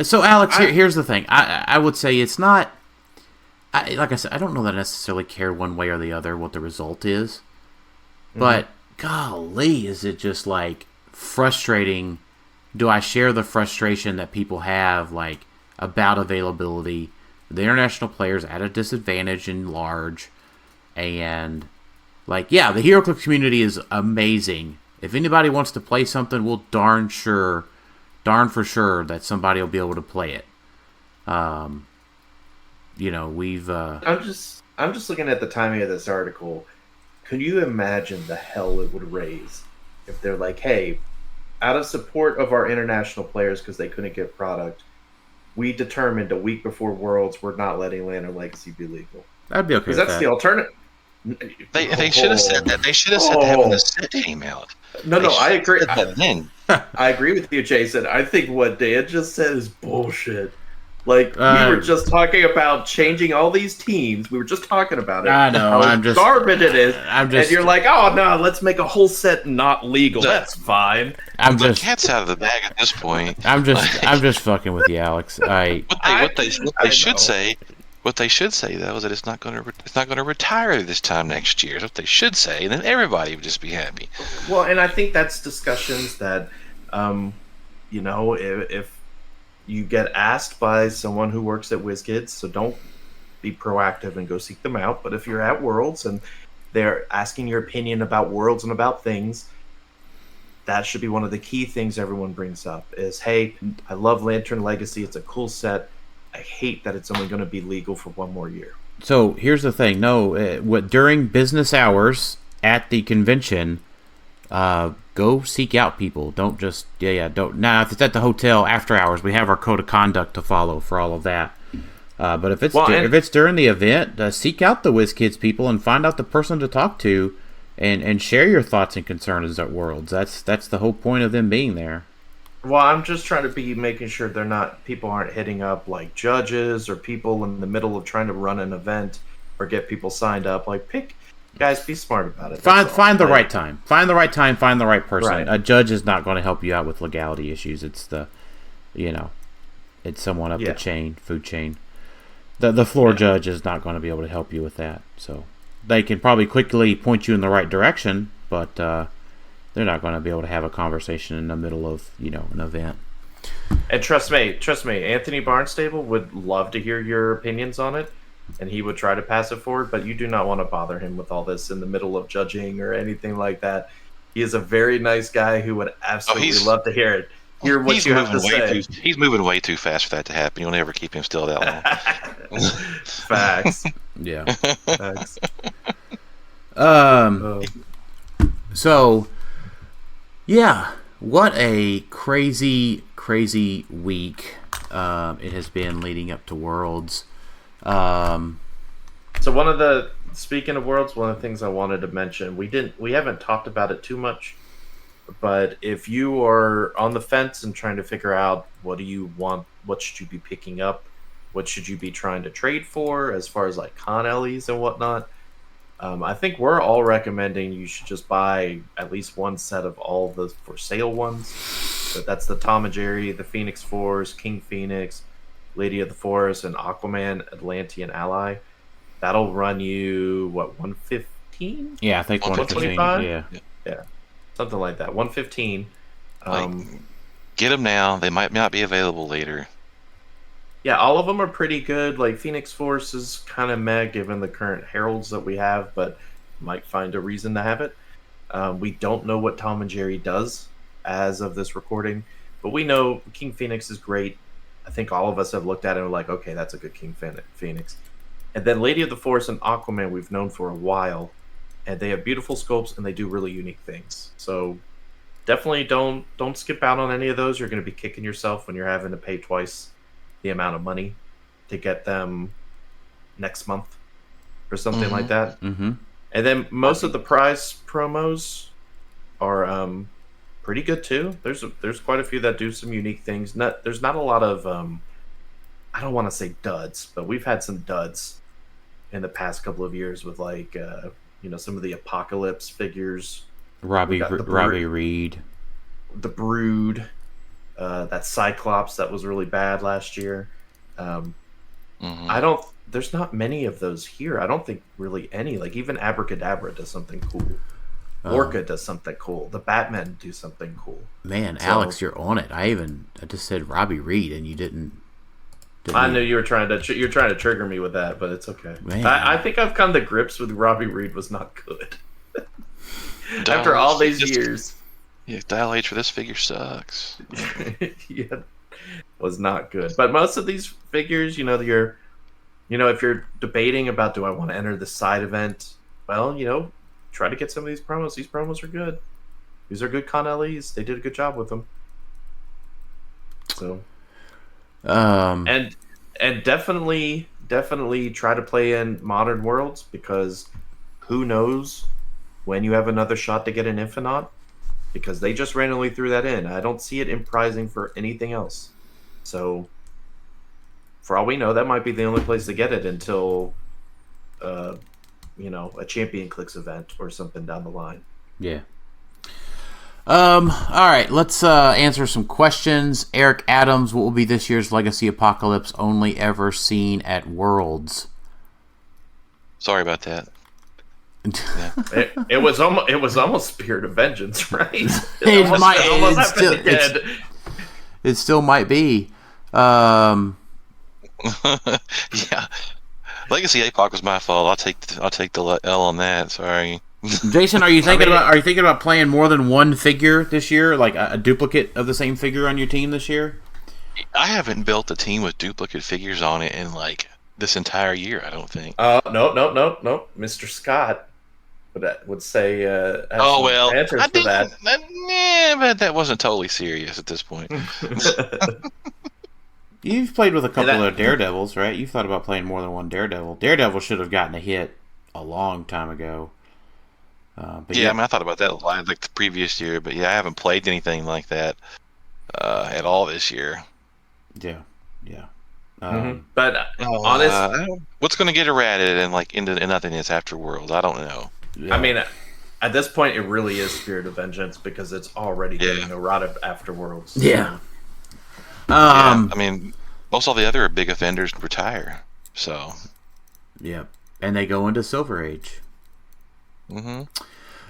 So, Alex, here's the thing. I would say it's not. Like I said, I don't know that I necessarily care one way or the other what the result is. But, golly, is it just, frustrating. Do I share the frustration that people have, about availability? The international players at a disadvantage in large. And, the Heroclix community is amazing. If anybody wants to play something, we'll darn for sure that somebody will be able to play it. We've. I'm just looking at the timing of this article. Can you imagine the hell it would raise if they're like, hey, out of support of our international players because they couldn't get product, we determined a week before Worlds we're not letting Lantern Legacy be legal. That'd be okay. Because that's the alternative. They should have said that. They should have said that when the set came out. No, I agree. I agree with you, Jason. I think what Dan just said is bullshit. We were just talking about changing all these teams. We were just talking about it. I know. How garbage it is. And you're like, oh no, let's make a whole set not legal. That's fine. The cat's out of the bag at this point. I'm just fucking with you, Alex. What they should say though is that it's not going to retire this time next year. That's what they should say, and then everybody would just be happy. Well, and I think that's discussions that, if you get asked by someone who works at WizKids, so don't be proactive and go seek them out. But if you're at Worlds and they're asking your opinion about Worlds and about things, that should be one of the key things everyone brings up is, hey, I love Lantern Legacy. It's a cool set. I hate that it's only going to be legal for one more year. So here's the thing. No, during business hours at the convention, go seek out people. Don't just don't. Now, if it's at the hotel after hours, we have our code of conduct to follow for all of that. But if it's during the event, seek out the WizKids people and find out the person to talk to, and share your thoughts and concerns at Worlds. That's the whole point of them being there. Well, I'm just trying to be making sure people aren't hitting up like judges or people in the middle of trying to run an event or get people signed up. Like, guys, be smart about it. Find the right time. Find the right time. Find the right person. Right. A judge is not going to help you out with legality issues. It's it's someone up the chain, food chain. The floor judge is not going to be able to help you with that. So they can probably quickly point you in the right direction, but they're not going to be able to have a conversation in the middle of an event. And trust me, Anthony Barnstable would love to hear your opinions on it, and he would try to pass it forward, but you do not want to bother him with all this in the middle of judging or anything like that. He is a very nice guy who would absolutely love to hear it. Hear what you have to say. He's moving way too fast for that to happen. You'll never keep him still that long. Facts. Yeah. Facts. So, yeah, what a crazy, crazy week it has been leading up to Worlds. So speaking of Worlds, one of the things I wanted to mention, we haven't talked about it too much, but if you are on the fence and trying to figure out what do you want, what should you be picking up, what should you be trying to trade for as far as like con LEs and whatnot, I think we're all recommending you should just buy at least one set of all the for sale ones. But that's the Tom and Jerry, the Phoenix Force, King Phoenix, Lady of the Forest, and Aquaman, Atlantean Ally. That'll run you, what, 115? Yeah, I think 115. 125? Yeah. Something like that. 115. Get them now. They might not be available later. Yeah, all of them are pretty good. Like, Phoenix Force is kind of meh given the current heralds that we have, but might find a reason to have it. We don't know what Tom and Jerry does as of this recording, but we know King Phoenix is great. I think all of us have looked at it and are like, okay, that's a good King Phoenix. And then Lady of the Forest and Aquaman we've known for a while, and they have beautiful sculpts and they do really unique things. So definitely don't skip out on any of those. You're going to be kicking yourself when you're having to pay twice the amount of money to get them next month or something like that. Mm-hmm. And then most of the prize promos are pretty good too. There's quite a few that do some unique things. There's not a lot of I don't want to say duds, but we've had some duds in the past couple of years with like some of the Apocalypse figures. Robbie Reed, the Brood, that Cyclops that was really bad last year. There's not many of those here. I don't think really any. Like even Abracadabra does something cool. Orca does something cool. The Batman do something cool. Man, so, Alex, you're on it. I just said Robbie Reed and you didn't. I knew you were trying to trigger me with that, but it's okay. I think I've come to grips with Robbie Reed was not good. After all these years. Yeah, Dial H for this figure sucks. Yeah, was not good. But most of these figures, if you're debating about do I want to enter the side event, well, try to get some of these promos. These promos are good. These are good con LEs. They did a good job with them. So, and definitely try to play in Modern Worlds because who knows when you have another shot to get an Infinite, because they just randomly threw that in. I don't see it in prizing for anything else. So, for all we know, that might be the only place to get it until, a Champion Clix event or something down the line. Yeah. All right, let's answer some questions. Eric Adams, what will be this year's Legacy Apocalypse only ever seen at Worlds? Sorry about that. Yeah. It was almost Spirit of Vengeance, right? It still might be. Yeah. Legacy APOC was my fault. I'll take the L on that. Sorry. Jason, are you thinking about playing more than one figure this year, like a duplicate of the same figure on your team this year? I haven't built a team with duplicate figures on it in like this entire year. I don't think. No. Mr. Scott would say have Oh some well, answers I for didn't. that. But that wasn't totally serious at this point. You've played with a couple And of Daredevils, right? You've thought about playing more than one Daredevil. Daredevil should have gotten a hit a long time ago. But Yeah, I mean, I thought about that like the previous year, but yeah, I haven't played anything like that at all this year. Yeah. But honest, What's going to get errated and like into nothingness after Worlds? I don't know. Yeah. I mean, at this point, it really is Spirit of Vengeance because it's already getting erotic afterwards. Yeah. I mean, most all the other big offenders retire, so. Yeah, and they go into Silver Age. Mm-hmm.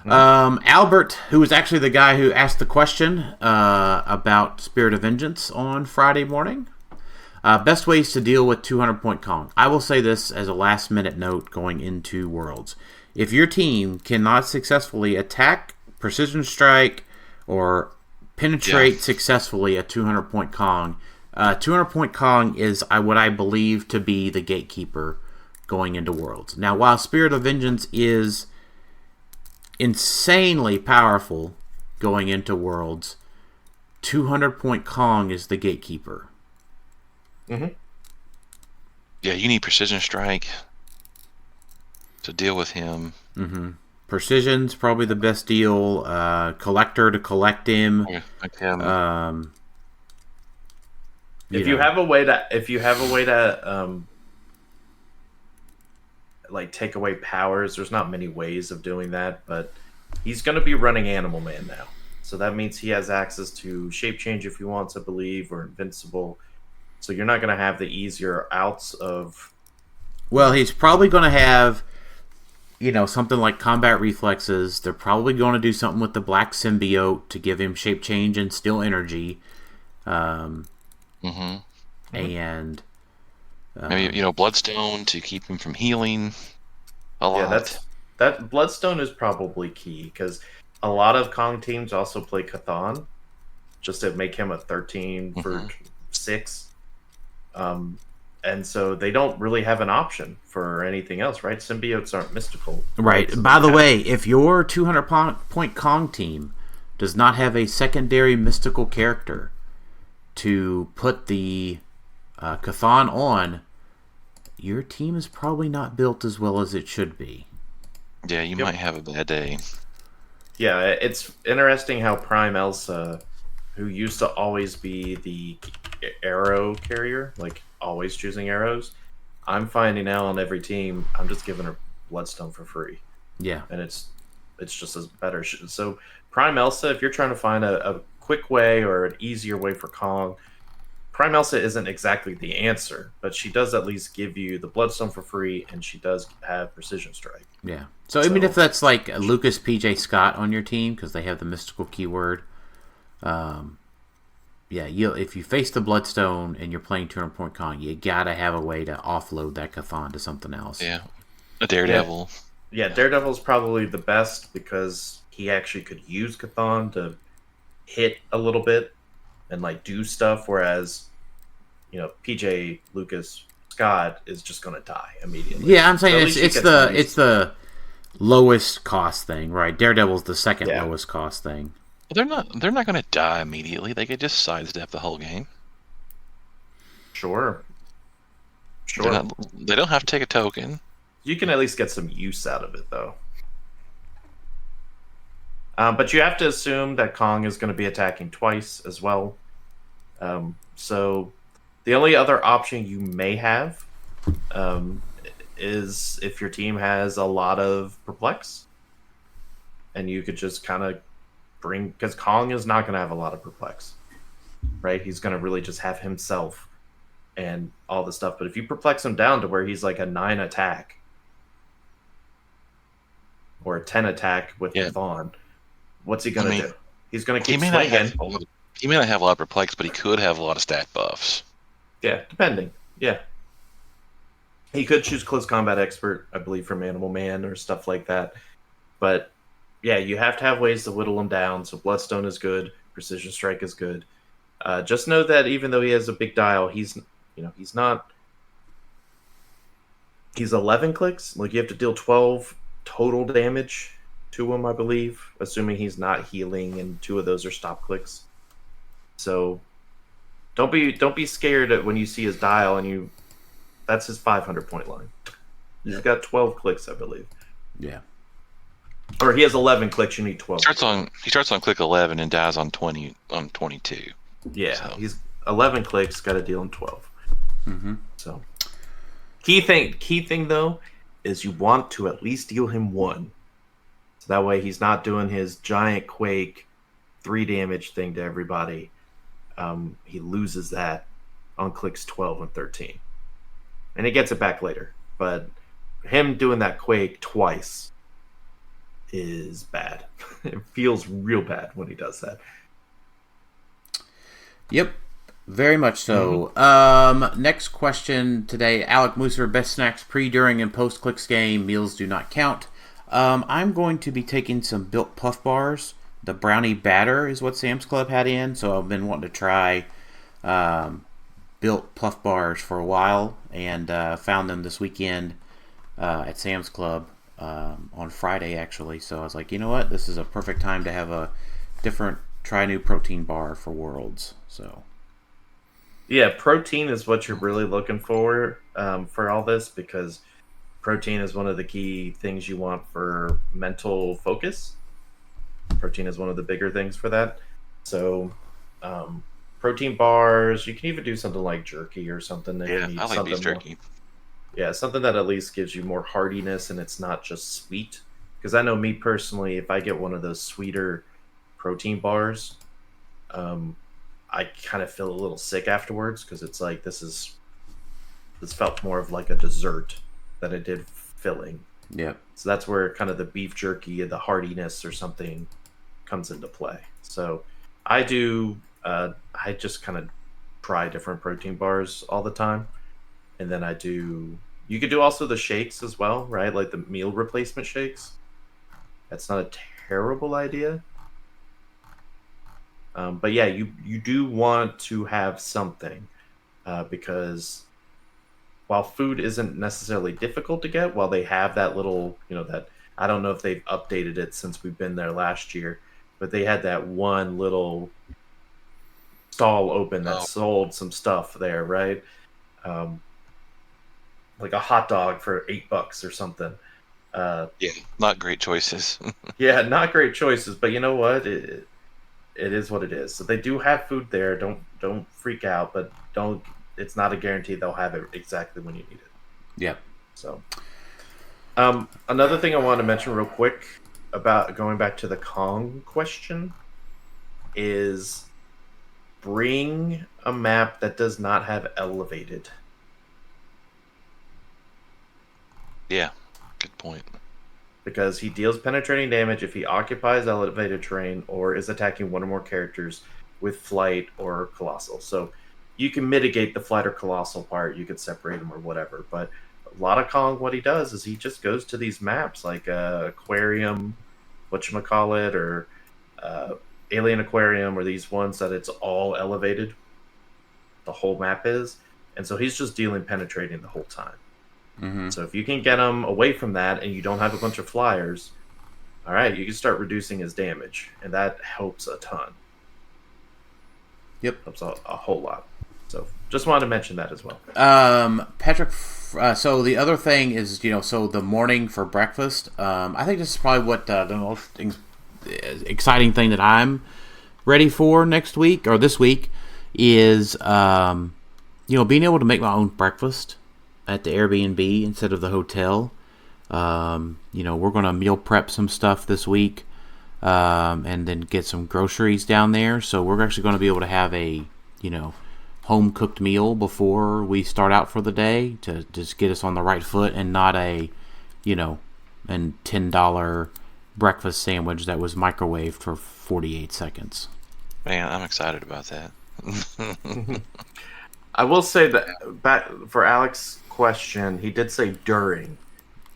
Albert, who was actually the guy who asked the question about Spirit of Vengeance on Friday morning. Best ways to deal with 200-point Kong. I will say this as a last-minute note going into Worlds. If your team cannot successfully attack, precision strike, or penetrate successfully a 200-point Kong, 200-point Kong is what I believe to be the gatekeeper going into Worlds. Now, while Spirit of Vengeance is insanely powerful going into Worlds, 200-point Kong is the gatekeeper. Mm-hmm. Yeah, you need precision strike to deal with him. Mm-hmm. Precision's probably the best deal. Collector to collect him. Yeah, like him. If you have a way to like take away powers, there's not many ways of doing that, but he's going to be running Animal Man now, so that means he has access to shape change if he wants, I believe, or invincible. So you're not going to have the easier outs of. Well, he's probably going to have, something like combat reflexes. They're probably going to do something with the black symbiote to give him shape change and still energy. Mm-hmm. And maybe Bloodstone to keep him from healing a lot. Yeah, that Bloodstone is probably key because a lot of Kong teams also play Cathan just to make him a 13 for 6. And so they don't really have an option for anything else, right? Symbiotes aren't mystical. Right. So By the way, if your 200-point Kong team does not have a secondary mystical character to put the Cathan on, your team is probably not built as well as it should be. Yeah, you might have a bad day. Yeah, it's interesting how Prime Elsa, who used to always be the arrow carrier, like always choosing arrows, I'm finding now on every team, I'm just giving her Bloodstone for free. Yeah. And it's just as better. So Prime Elsa, if you're trying to find a quick way or an easier way for Kong, Prime Elsa isn't exactly the answer, but she does at least give you the Bloodstone for free, and she does have Precision Strike. Yeah. So even if that's like Lucas PJ Scott on your team, because they have the mystical keyword, if you face the Bloodstone and you're playing 200-point Kong, you gotta have a way to offload that Cathan to something else. Yeah. A Daredevil. Yeah, Daredevil's probably the best because he actually could use Cathan to hit a little bit and like do stuff, whereas PJ Lucas Scott is just going to die immediately. Yeah, I'm saying So it's the lowest cost thing, right? Daredevil's the second lowest cost thing. Well, they're not going to die immediately. They could just sidestep the whole game. Sure. They don't have to take a token. You can at least get some use out of it, though. But you have to assume that Kong is going to be attacking twice as well. So the only other option you may have is if your team has a lot of Perplex. And you could just kind of because Kong is not going to have a lot of Perplex. Right? He's going to really just have himself and all the stuff. But if you Perplex him down to where he's like a 9 attack or a 10 attack with Cathan, what's he going to do? He's going to keep swinging. He may not have a lot of Perplex, but he could have a lot of stat buffs. Yeah, depending. Yeah. He could choose Close Combat Expert, I believe, from Animal Man or stuff like that. But, yeah, you have to have ways to whittle him down. So Bloodstone is good. Precision Strike is good. Just know that even though he has a big dial, he's 11 clicks. Like, you have to deal 12 total damage to him, I believe, assuming he's not healing, and 2 of those are stop clicks. So don't be scared when you see his dial and that's his 500 point line. He's got 12 clicks, I believe. Yeah. Or he has 11 clicks. You need 12. He starts on click 11 and dies on 22. Yeah, so. He's 11 clicks. Got to deal in 12. Mm-hmm. So key thing though is you want to at least deal him 1, so that way he's not doing his giant quake 3 damage thing to everybody. He loses that on clicks 12 and 13, and he gets it back later. But him doing that quake twice is bad. It feels real bad when he does that. Yep, very much so. Next question today. Alec Musser, best snacks pre, during, and post Clix game. Meals do not count. I'm going to be taking some Built Puff Bars. The brownie batter is what Sam's Club had in, so I've been wanting to try Built Puff Bars for a while, and found them this weekend at Sam's Club on Friday, actually. So I was like, you know what? This is a perfect time to have a different, try new protein bar for Worlds. So yeah, protein is what you're really looking for all this, because protein is one of the key things you want for mental focus. Protein is one of the bigger things for that. So protein bars, you can even do something like jerky or something. Yeah, I like beef jerky. Yeah, something that at least gives you more heartiness and it's not just sweet. Because I know me personally, if I get one of those sweeter protein bars, I kind of feel a little sick afterwards, because it's like this felt more of like a dessert than it did filling. yeah. So that's where kind of the beef jerky and the heartiness or something comes into play. So I just kind of try different protein bars all the time. And then you could do also the shakes as well, right? Like the meal replacement shakes. That's not a terrible idea. But yeah, you do want to have something, because while food isn't necessarily difficult to get, while they have that little, that, I don't know if they've updated it since we've been there last year, but they had that one little stall open that sold some stuff there, right? Like a hot dog for $8 or something. Yeah, not great choices. Yeah, not great choices, but you know what? It is what it is. So they do have food there. Don't freak out, but it's not a guarantee they'll have it exactly when you need it. Yep. So another thing I want to mention real quick about going back to the Kong question is bring a map that does not have elevated. Yeah, good point. Because he deals penetrating damage if he occupies elevated terrain or is attacking one or more characters with flight or colossal. So you can mitigate the flight or colossal part. You could separate them or whatever. But a lot of Kong, what he does is he just goes to these maps like Aquarium, whatchamacallit, or Alien Aquarium, or these ones that it's all elevated. The whole map is. And so he's just dealing penetrating the whole time. Mm-hmm. So if you can get him away from that and you don't have a bunch of flyers, all right, you can start reducing his damage, and that helps a ton. Yep. Helps a whole lot. So just wanted to mention that as well. Patrick, so the other thing is, so the morning for breakfast, I think this is probably what the most exciting thing that I'm ready for next week, or this week, is, being able to make my own breakfast at the Airbnb instead of the hotel. We're going to meal prep some stuff this week, and then get some groceries down there. So we're actually going to be able to have a, home cooked meal before we start out for the day to just get us on the right foot, and not a, and $10 breakfast sandwich that was microwaved for 48 seconds. Man, I'm excited about that. I will say that back for Alex's question, he did say during.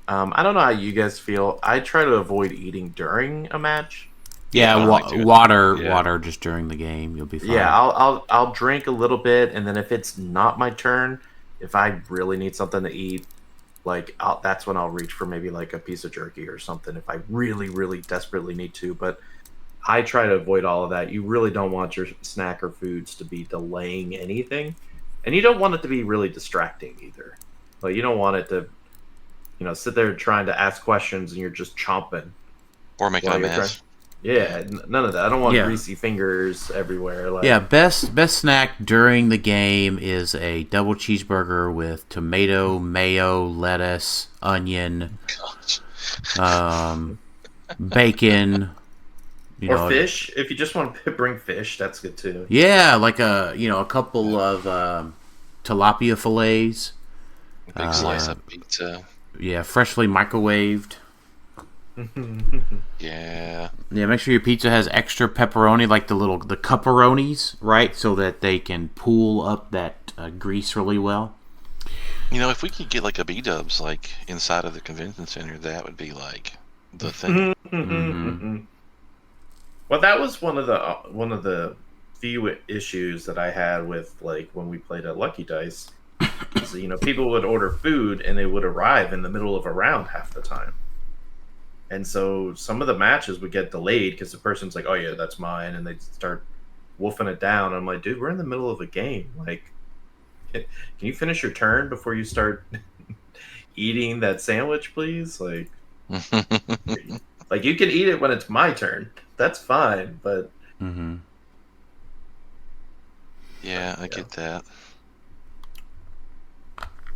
I don't know how you guys feel. I try to avoid eating during a match, Yeah, I like doing water, Yeah. water just during the game. You'll be fine. Yeah, I'll drink a little bit, and then if it's not my turn, if I really need something to eat, like that's when I'll reach for maybe like a piece of jerky or something if I really, really desperately need to. But I try to avoid all of that. You really don't want your snack or foods to be delaying anything, and you don't want it to be really distracting either. Like you don't want it to, sit there trying to ask questions and you're just chomping Or making while a you're mess. Yeah, none of that. I don't want Yeah. greasy fingers everywhere. Like, Yeah, best snack during the game is a double cheeseburger with tomato, mayo, lettuce, onion, bacon. or fish. If you just want to bring fish, that's good too. Yeah, like a couple of tilapia fillets. A big slice of pizza. Yeah, freshly microwaved. Yeah. Yeah, make sure your pizza has extra pepperoni, like the cupperonis, right? So that they can pool up that grease really well. If we could get like a B-dubs like inside of the convention center, that would be like the thing. Mm-hmm. Well, that was one of the few issues that I had with like when we played at Lucky Dice. So, people would order food and they would arrive in the middle of a round half the time. And so some of the matches would get delayed because the person's like, "Oh yeah, that's mine," and they start wolfing it down. I'm like, "Dude, we're in the middle of a game. Like, can you finish your turn before you start eating that sandwich, please?" Like, like you can eat it when it's my turn. That's fine, but Mm-hmm. Yeah, I get that.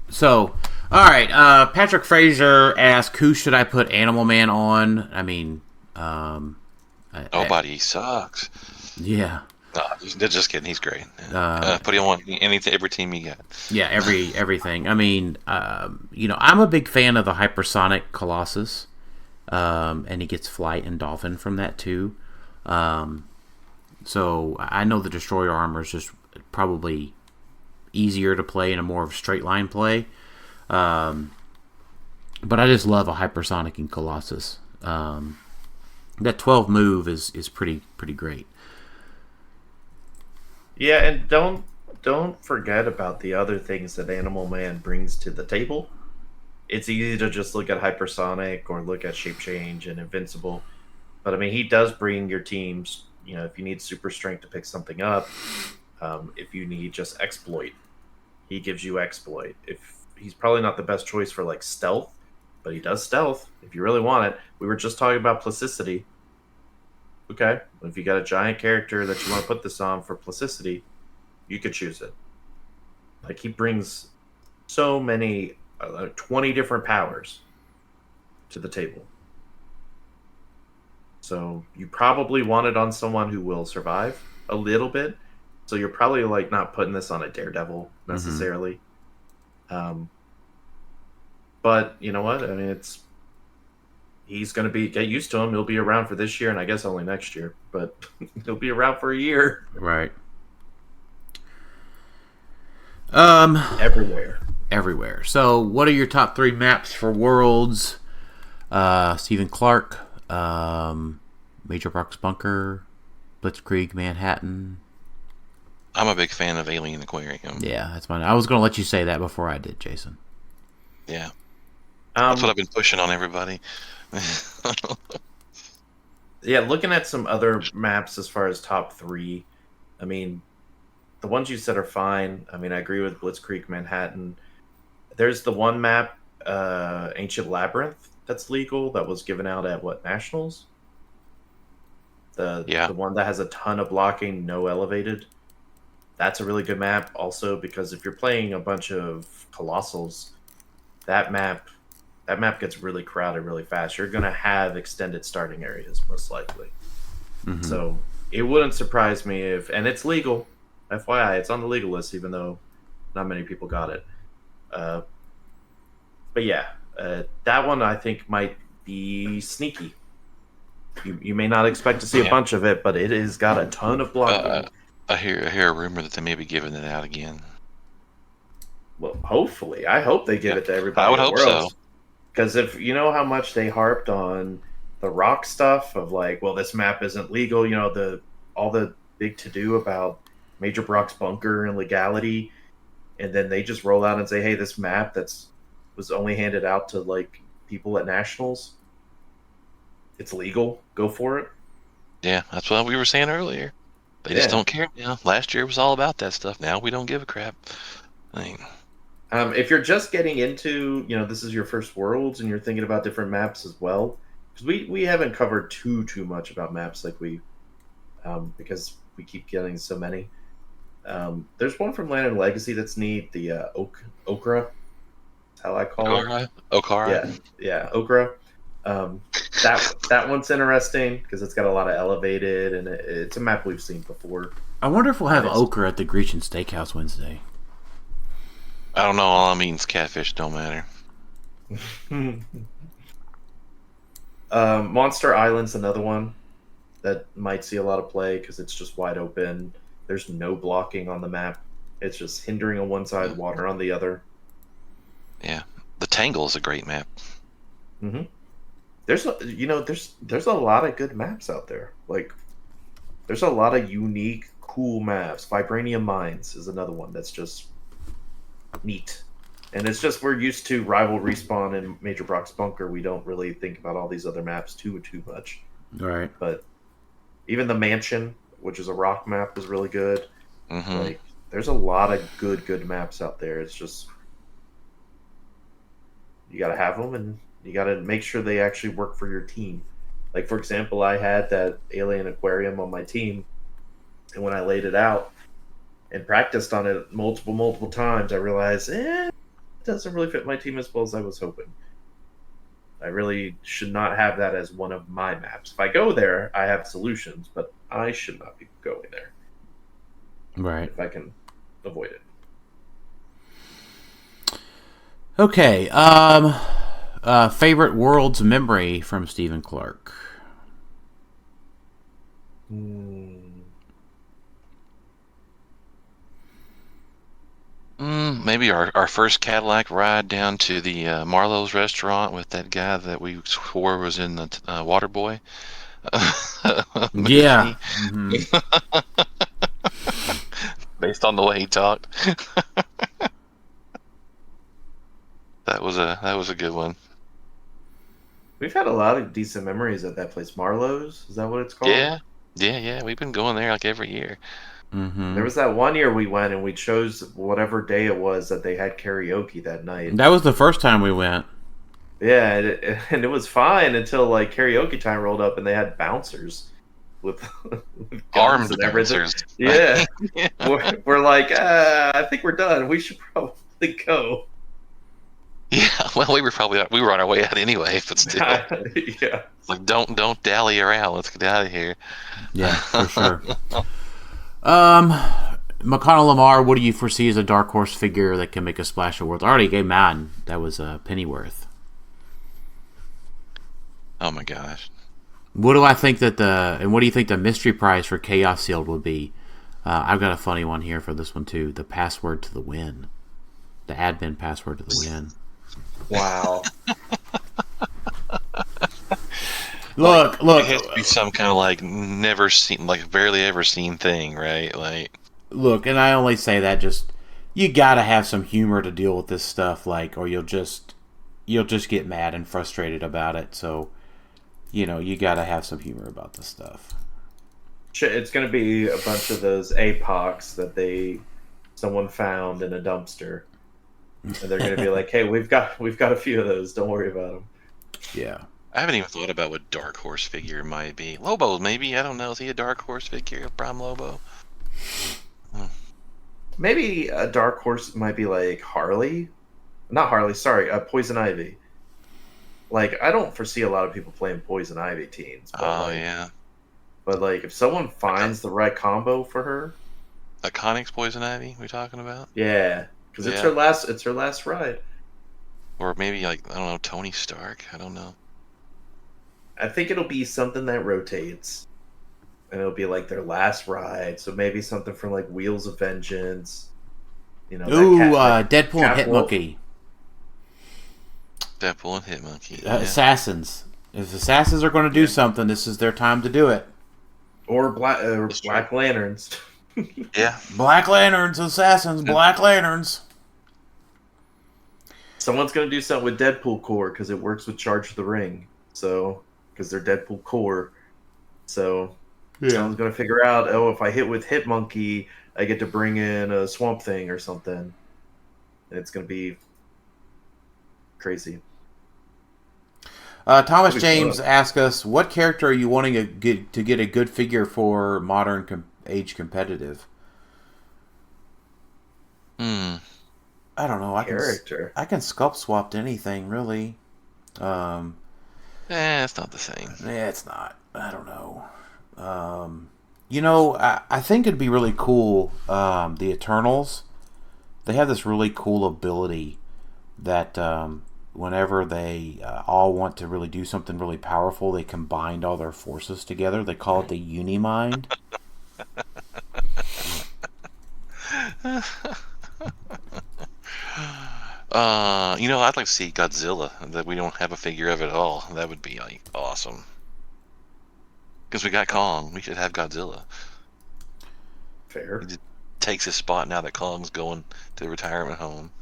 So, all right. Patrick Fraser asked, "Who should I put Animal Man on?" I mean, Nobody sucks. yeah, No, just kidding. He's great. Put him on every team you got. yeah, everything. I mean, I'm a big fan of the hypersonic Colossus, and he gets flight and dolphin from that too. So I know the destroyer armor is just probably easier to play in a more of a straight line play. But I just love a hypersonic in Colossus. That 12 move is pretty great. yeah, and don't forget about the other things that Animal Man brings to the table. It's easy to just look at hypersonic or look at shape change and invincible, but I mean he does bring your teams. If you need super strength to pick something up, if you need just exploit, he gives you exploit. If he's probably not the best choice for like stealth, but he does stealth if you really want it. We were just talking about plasticity. Okay, if you got a giant character that you want to put this on for plasticity, you could choose it. Like he brings so many, 20 different powers to the table. So you probably want it on someone who will survive a little bit. So you're probably like not putting this on a Daredevil necessarily. But you know what? I mean, he's going to get used to him. He'll be around for this year and I guess only next year, but he'll be around for a year. Right. Everywhere. So what are your top 3 maps for Worlds? Stephen Clark, Major Parks Bunker, Blitzkrieg Manhattan. I'm a big fan of Alien Aquarium. Yeah, that's mine. I was going to let you say that before I did, Jason. Yeah. That's what I've been pushing on everybody. Yeah, looking at some other maps as far as top 3, I mean, the ones you said are fine. I mean, I agree with Blitzkrieg Manhattan. There's the one map, Ancient Labyrinth, that's legal, that was given out at Nationals? The one that has a ton of blocking, no elevated. That's a really good map also because if you're playing a bunch of Colossals, that map gets really crowded really fast. You're going to have extended starting areas most likely. Mm-hmm. So it wouldn't surprise me and it's legal. FYI, it's on the legal list even though not many people got it. But yeah, that one I think might be sneaky. You may not expect to see a bunch of it, but it has got a ton of blocking. I hear a rumor that they may be giving it out again. Well, hopefully. I hope they give it to everybody. I would hope so. Because if you know how much they harped on rock stuff of like, well, this map isn't legal. You know, all the big to do about Major Brock's bunker and legality, and then they just roll out and say, hey, this map was only handed out to like people at nationals. It's legal. Go for it. Yeah, that's what we were saying earlier. They just don't care now. Last year was all about that stuff. Now we don't give a crap. I mean, if you're just getting into, you know, this is your first Worlds and you're thinking about different maps as well, because we haven't covered too much about maps like because we keep getting so many. There's one from Land and Legacy that's neat. The Okra, that's how I call it. Okara. Yeah, Okra. That one's interesting because it's got a lot of elevated, and it's a map we've seen before. I wonder if we'll have Okra at the Grecian Steakhouse Wednesday. I don't know. All I mean is catfish don't matter. Monster Island's another one that might see a lot of play because it's just wide open. There's no blocking on the map. It's just hindering on one side, water on the other. Yeah, the Tangle is a great map. Mm-hmm. There's a lot of good maps out there. Like, there's a lot of unique, cool maps. Vibranium Mines is another one that's just neat. And it's just, we're used to Rival Respawn and Major Brock's Bunker. We don't really think about all these other maps too much. Right. But even the Mansion, which is a rock map, is really good. Mm-hmm. Like, there's a lot of good maps out there. It's just, you gotta have them, and you gotta make sure they actually work for your team. Like, for example, I had that Alien Aquarium on my team, and when I laid it out and practiced on it multiple times, I realized, it doesn't really fit my team as well as I was hoping. I really should not have that as one of my maps. If I go there, I have solutions, but I should not be going there. Right. If I can avoid it. Okay. Favorite Worlds memory from Stephen Clark. Maybe our first Cadillac ride down to the Marlowe's restaurant with that guy that we swore was in the Waterboy. Yeah. Based on the way he talked. That was a good one. We've had a lot of decent memories at that place. Marlowe's, is that what it's called? Yeah. We've been going there like every year. Mm-hmm. There was that one year we went and we chose whatever day it was that they had karaoke that night. That was the first time we went. Yeah, and it was fine until like karaoke time rolled up and they had bouncers with armed and everything. bouncers. Yeah, we're like, I think we're done. We should probably go. Yeah, well, we were on our way out anyway, but still, yeah. It's like don't dally around. Let's get out of here. Yeah, for sure. McConnell Lamar, what do you foresee as a dark horse figure that can make a splash of Worlds? I already gave mine. That was Pennyworth. Oh my gosh. What do I think and what do you think the mystery prize for Chaos Sealed would be? I've got a funny one here for this one too. The password to the win. The admin password to the win. Wow. Look. It has to be some kind of like never seen, like barely ever seen thing, right? Like, look, and I only say that just, you gotta have some humor to deal with this stuff, like, or you'll just get mad and frustrated about it. So, you gotta have some humor about this stuff. It's gonna be a bunch of those APOCs that someone found in a dumpster. And they're going to be like, "Hey, we've got a few of those. Don't worry about them." Yeah. I haven't even thought about what dark horse figure might be. Lobo, maybe. I don't know. Is he a dark horse figure? Prime Lobo? Maybe a dark horse might be like Harley. Not Harley. Sorry, Poison Ivy. Like, I don't foresee a lot of people playing Poison Ivy teams. But yeah. But like, if someone finds the right combo for her, Iconic's Poison Ivy. We talking about? Yeah. Because it's her last ride. Or maybe, like, I don't know, Tony Stark? I don't know. I think it'll be something that rotates. And it'll be, like, their last ride. So maybe something from, like, Wheels of Vengeance. Deadpool and Hitmonkey. Deadpool and Hitmonkey. Assassins. If assassins are going to do something, this is their time to do it. Or Black Lanterns. Yeah. Black Lanterns, assassins, Black Lanterns. Someone's going to do something with Deadpool core because it works with Charge of the Ring. So, because they're Deadpool core. So, someone's going to figure out, if I hit with Hitmonkey, I get to bring in a Swamp Thing or something. And it's going to be crazy. Thomas James asked us, what character are you wanting to get a good figure for modern age competitive? I don't know. I can sculpt swap to anything, really. It's not the same. Yeah, it's not. I don't know. I think it'd be really cool. The Eternals, they have this really cool ability that whenever they all want to really do something really powerful, they combine all their forces together. They call it the Unimind. I'd like to see Godzilla, that we don't have a figure of it at all. That would be like awesome. Because we got Kong, we should have Godzilla. Fair. He just takes his spot now that Kong's going to the retirement home.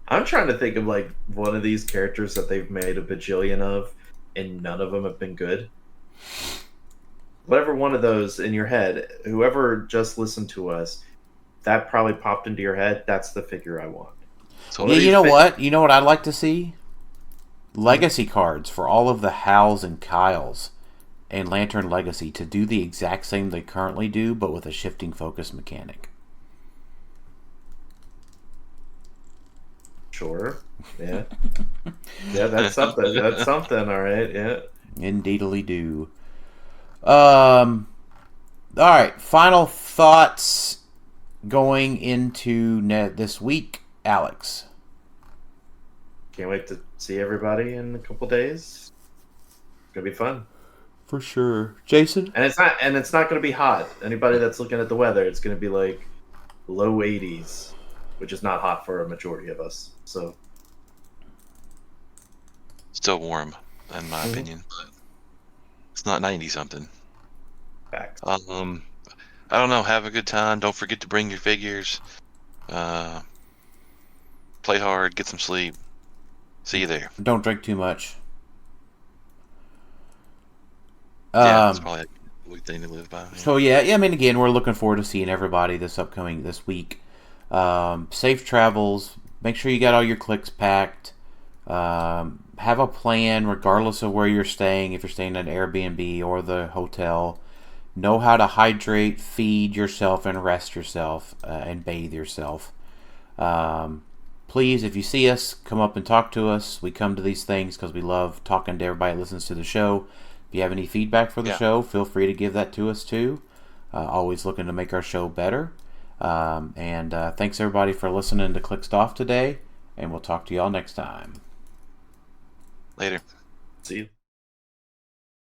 I'm trying to think of like one of these characters that they've made a bajillion of, and none of them have been good. Whatever one of those in your head, whoever just listened to us, that probably popped into your head. That's the figure I want. So you know what? You know what I'd like to see? Legacy cards for all of the Hals and Kyles and Lantern Legacy to do the exact same they currently do, but with a shifting focus mechanic. Sure. Yeah. Yeah, that's something. That's something, all right. Yeah. Indeedly do. All right. Final thoughts going into this week, Alex. Can't wait to see everybody in a couple days. It's gonna be fun. For sure. Jason? And it's not gonna be hot. Anybody that's looking at the weather, it's gonna be like low 80s, which is not hot for a majority of us. So still warm, in my opinion. But it's not 90 something. Facts. I don't know. Have a good time. Don't forget to bring your figures. Play hard. Get some sleep. See you there. Don't drink too much. Yeah, that's probably a good thing to live by. Yeah. So yeah. I mean, again, we're looking forward to seeing everybody this week. Safe travels. Make sure you got all your Clix packed. Have a plan regardless of where you're staying. If you're staying at an Airbnb or the hotel, know how to hydrate, feed yourself, and rest yourself, and bathe yourself. Please, if you see us, come up and talk to us. We come to these things because we love talking to everybody that listens to the show. If you have any feedback for the show, feel free to give that to us too. Always looking to make our show better. And thanks everybody for listening to Clixed Off today, and we'll talk to y'all next time. Later. See you.